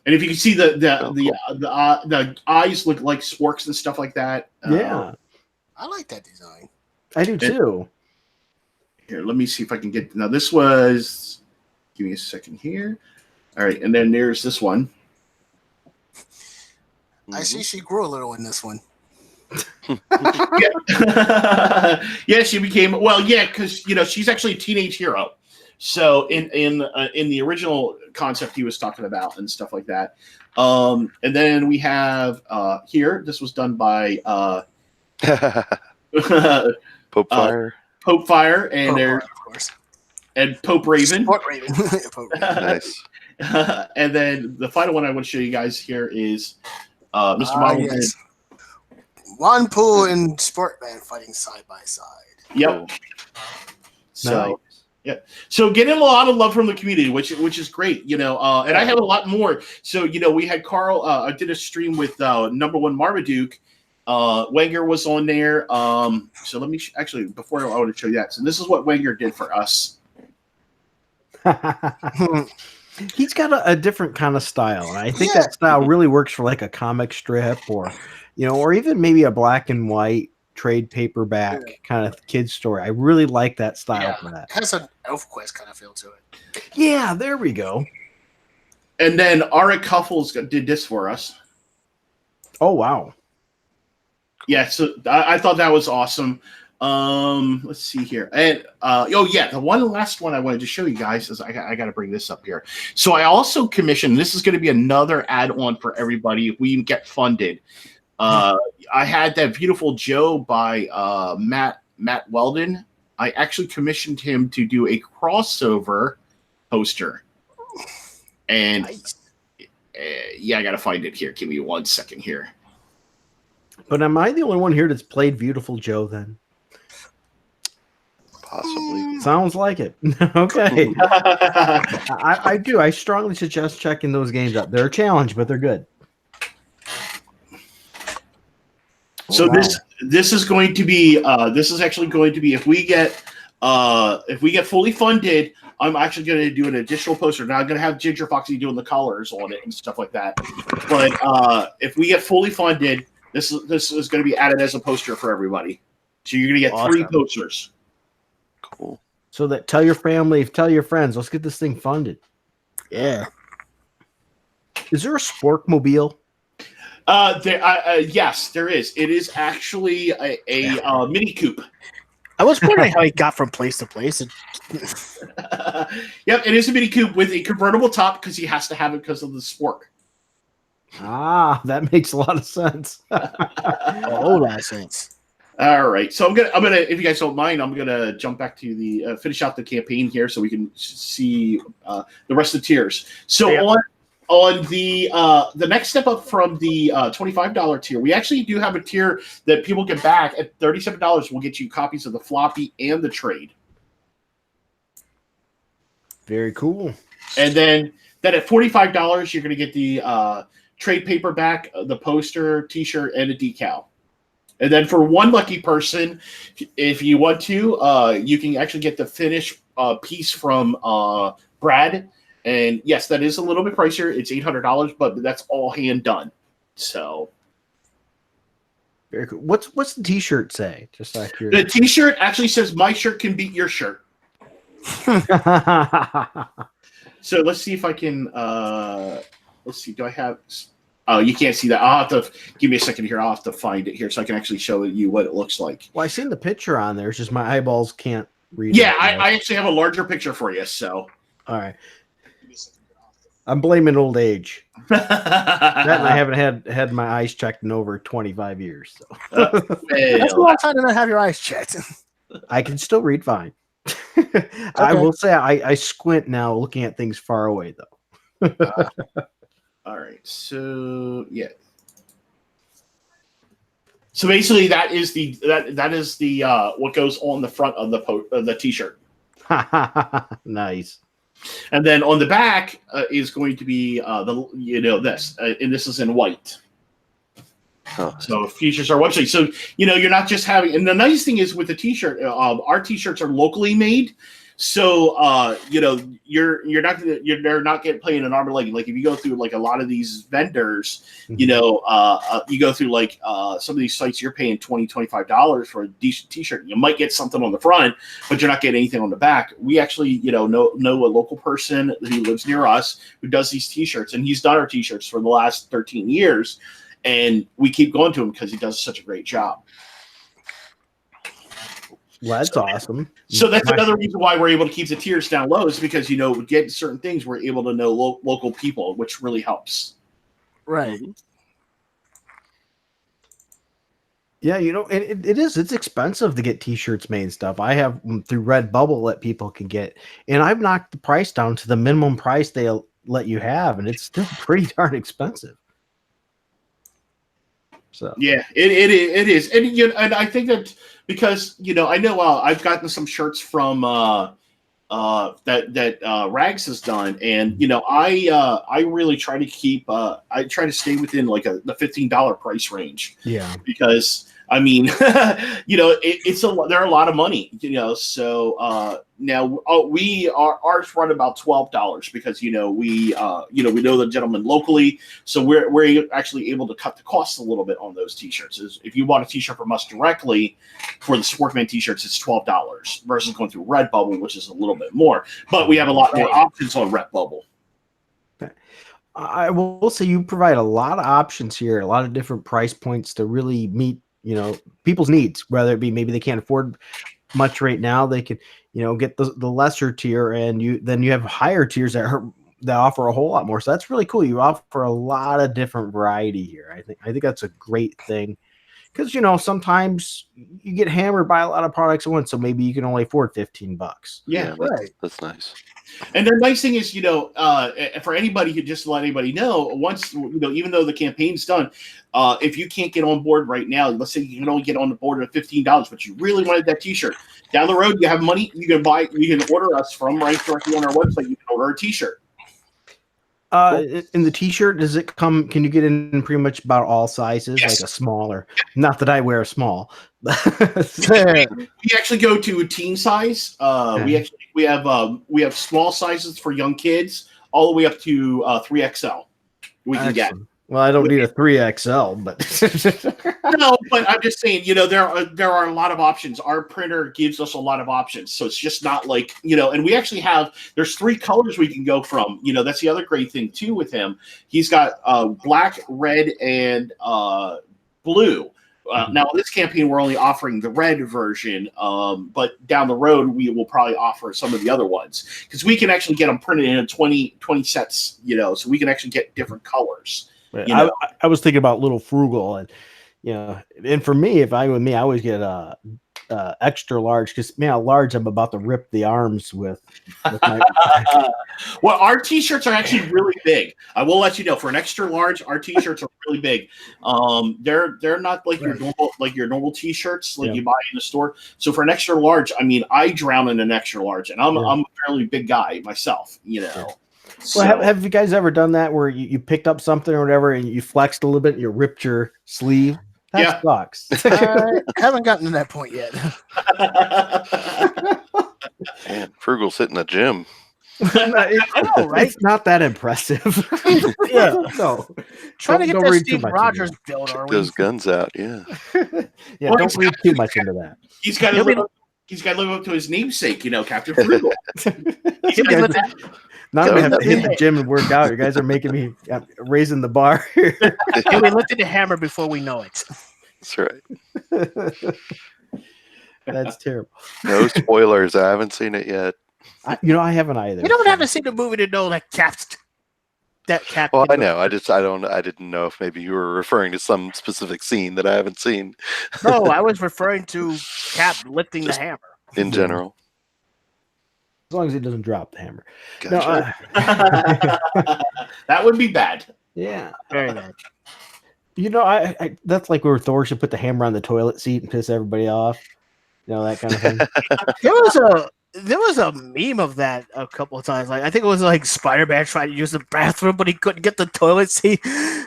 And if you can see the eyes look like sporks and stuff like that. Yeah, I like that design. I do too. Here, let me see if I can get. Now this was. Give me a second here. All right, and then there's this one. I see she grew a little in this one. Yeah, yeah, she became because she's actually a teenage hero. So in the original concept he was talking about and stuff like that. And then we have here. This was done by Pope Fire. Pope Fire, and Pope there's Fire, of course. and Pope Raven. Sport Raven. Pope Raven. Nice. And then the final one I want to show you guys here is Mr. Model. Yes. Wanpool and Sporkman fighting side by side. Yep. So. Nice. Yeah, so getting a lot of love from the community, which is great, and I have a lot more. So we had Carl. I did a stream with number one Marmaduke. Wenger was on there. So let me actually before I want to show you that. So this is what Wenger did for us. He's got a different kind of style, and I think that style really works for like a comic strip, or or even maybe a black and white trade paperback kind of kids story. I really like that style for that. It has an ElfQuest kind of feel to it. Yeah, there we go. And then Ara Cuffles did this for us. Oh wow. Yeah, so I thought that was awesome. Let's see here. And the one last one I wanted to show you guys is I got to bring this up here. So I also commissioned, this is going to be another add-on for everybody if we get funded. I had that beautiful Joe by Matt Weldon. I actually commissioned him to do a crossover poster. And Nice. I got to find it here. Give me 1 second here. But am I the only one here that's played Beautiful Joe then? Possibly. Sounds like it. Okay. I do. I strongly suggest checking those games out. They're a challenge, but they're good. So this is going to be this is actually going to be if we get fully funded, I'm actually going to do an additional poster. Now I'm going to have Ginger Foxy doing the colors on it and stuff like that. But if we get fully funded, this is going to be added as a poster for everybody. So you're going to get 3 posters. Cool. So that tell your family, tell your friends, let's get this thing funded. Yeah. Is there a Sporkmobile? Yes, there is. It is actually a Mini Coupe. I was wondering how he got from place to place. Yep, it is a Mini Coupe with a convertible top because he has to have it because of the Spork. Ah, that makes a lot of sense. Oh, that sense. All right, so I'm gonna, if you guys don't mind, I'm gonna jump back to the finish out the campaign here so we can see the rest of the tiers. So on the next step up from the $25 tier, we actually do have a tier that people get back at $37. Will get you copies of the floppy and the trade. Very cool. And then at $45, you're going to get the trade paperback, the poster, T-shirt, and a decal. And then for one lucky person, if you want to, you can actually get the finished piece from Brad. And yes, that is a little bit pricier. It's $800, but that's all hand done. So very cool. What's the T-shirt say? Just like the T-shirt actually says, "My shirt can beat your shirt." So let's see if I can. Let's see. Do I have? Oh, you can't see that. I'll have to give me a second here. I'll have to find it here so I can actually show you what it looks like. Well, I seen the picture on there. It's just my eyeballs can't read. Yeah, I actually have a larger picture for you. So all right. I'm blaming old age. That and I haven't had my eyes checked in over 25 years. So. That's a long time to not have your eyes checked. I can still read fine. I will say I squint now looking at things far away, though. All right. So, yeah. So basically that is the what goes on the front of the T-shirt. Nice. And then on the back is going to be this, and this is in white. Huh. So features are website. So you're not just having. And the nice thing is with the T-shirt, our T-shirts are locally made. So they're not playing an arm and leg. Like if you go through like a lot of these vendors, you go through like some of these sites, you're paying $20-$25 for a decent T-shirt. You might get something on the front, but you're not getting anything on the back. We actually know a local person who lives near us who does these T-shirts, and he's done our T-shirts for the last 13 years, and we keep going to him because he does such a great job. Well, that's awesome. So that's another reason why we're able to keep the tiers down low, is because getting certain things, we're able to know local people, which really helps. Right. Yeah, it's expensive to get T-shirts made and stuff. I have through Redbubble that people can get, and I've knocked the price down to the minimum price they let you have, and it's still pretty darn expensive. So Yeah, it is, and I think that because I know I've gotten some shirts from that Rags has done, and I really try to keep I try to stay within like the $15 price range. yeah. Because I mean, it's there are a lot of money, So now ours run about $12 because we know the gentleman locally, so we're actually able to cut the costs a little bit on those T-shirts. If you bought a T-shirt from us directly for the Sporkman T-shirts, it's $12 versus going through Redbubble, which is a little bit more. But we have a lot more options on Redbubble. I will say you provide a lot of options here, a lot of different price points to really meet people's needs, whether it be maybe they can't afford much right now, they can get the lesser tier, and you have higher tiers that offer a whole lot more. So that's really cool. You offer a lot of different variety here. I think that's a great thing, because sometimes you get hammered by a lot of products at once, so maybe you can only afford $15. Yeah, right. That's nice. And the nice thing is, for anybody who just to let anybody know, once even though the campaign's done, if you can't get on board right now, let's say you can only get on the board at $15, but you really wanted that T-shirt. Down the road, you have money, you can order us from right directly on our website. You can order a T-shirt. In the T-shirt, does it come? Can you get in pretty much about all sizes, yes. like a smaller? Not that I wear a small. We actually go to teen size. Okay. We have small sizes for young kids, all the way up to 3XL. We can get. Well, I don't need a 3XL, but no. But I'm just saying, there are a lot of options. Our printer gives us a lot of options, so it's just not like And we actually there's 3 colors we can go from. That's the other great thing too with him. He's got black, red, and blue. Now, in this campaign, we're only offering the red version, but down the road, we will probably offer some of the other ones, because we can actually get them printed in 20 sets, so we can actually get different colors. Right. I was thinking about little Frugal, and and for me, I always get extra large, because large, I'm about to rip the arms with my Well, our T-shirts are actually really big. I will let you know, for an extra large, our T-shirts are really big. They're not like your normal T-shirts like you buy in the store. So for an extra large, I drown in an extra large, and I'm a fairly big guy myself. Yeah. So have you guys ever done that where you picked up something or whatever and you flexed a little bit and you ripped your sleeve? That sucks. I haven't gotten to that point yet. Man, Frugal's hitting the gym. I know, right? It's not that impressive. No. Trying to get that Steve Rogers build, are we? Those guns out, yeah. Don't read too much into that. He's got to live up to his namesake, Captain Frugal. Now I'm gonna have to hit the gym and work out. You guys are making me raising the bar. We lifted the hammer before we know it. That's right. That's terrible. No spoilers. I haven't seen it yet. I haven't either. You don't have to see the movie to know that Cap. Well, I know. I didn't know if maybe you were referring to some specific scene that I haven't seen. No, I was referring to Cap lifting the hammer in general. As long as he doesn't drop the hammer. Gotcha. That would be bad. Yeah. Very bad. I that's like where Thor should put the hammer on the toilet seat and piss everybody off. That kind of thing. There was a meme of that a couple of times. Like, I think it was like Spider-Man trying to use the bathroom, but he couldn't get the toilet seat.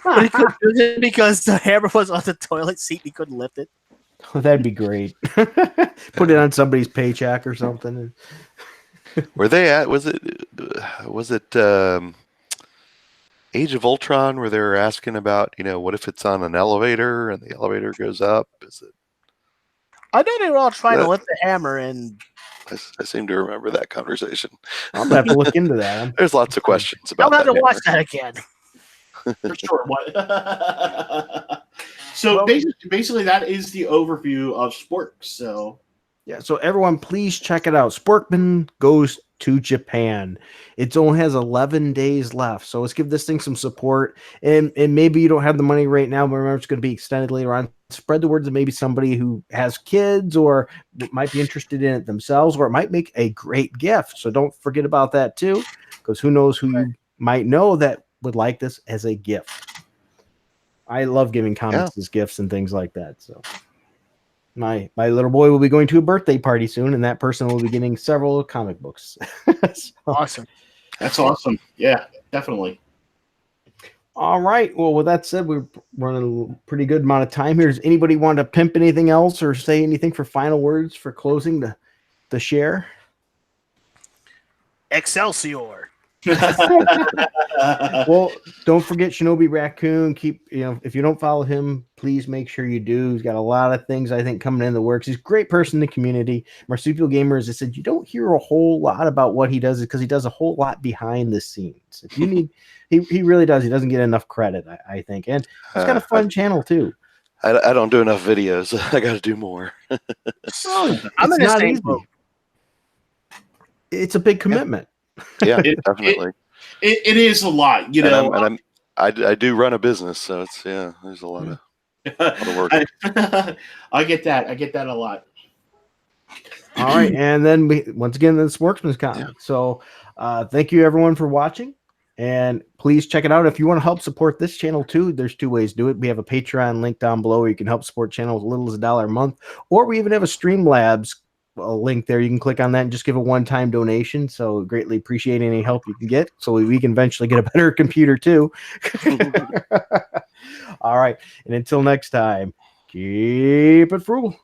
But he couldn't use it because the hammer was on the toilet seat. He couldn't lift it. Oh, that'd be great. Put it on somebody's paycheck or something. Were they at? Was it Age of Ultron where they were asking about what if it's on an elevator and the elevator goes up? Is it? I know they were all trying to lift the hammer, and I seem to remember that conversation. I'll have to look into that. There's lots of questions about. I'll have to watch that again. For sure. So basically, that is the overview of Spork. So. Yeah, so everyone, please check it out. Sporkman goes to Japan. It only has 11 days left, so let's give this thing some support. And maybe you don't have the money right now, but remember, it's going to be extended later on. Spread the word to maybe somebody who has kids or might be interested in it themselves, or it might make a great gift. So don't forget about that too, because who knows who you might know that would like this as a gift. I love giving comics as gifts and things like that. So my little boy will be going to a birthday party soon, and that person will be getting several comic books. So, Awesome. That's awesome. Yeah, definitely. all right. Well, with that said, we're running a pretty good amount of time here. Does anybody want to pimp anything else or say anything for final words for closing the share? Excelsior. Well, don't forget Shinobi Raccoon. Keep, if you don't follow him, please make sure you do. He's got a lot of things, I think, coming in the works. He's a great person in the community. Marsupial Gamer, as I said, you don't hear a whole lot about what he does because he does a whole lot behind the scenes. If you need, he really does. He doesn't get enough credit, I think. And he's got a fun channel, too. I don't do enough videos. I got to do more. I'm in the same boat. It's a big commitment. Yeah, definitely. It is a lot, And I do run a business, so it's there's a lot of work. I get that. I get that a lot. All right, and then once again, the Sporkman's comic. Yeah. So, thank you everyone for watching, and please check it out. If you want to help support this channel too, there's 2 ways to do it. We have a Patreon link down below where you can help support channels as little as $1 a month, or we even have a Streamlabs link there. You can click on that and just give a one-time donation. So greatly appreciate any help you can get so we can eventually get a better computer too. All right, and until next time, keep it frugal.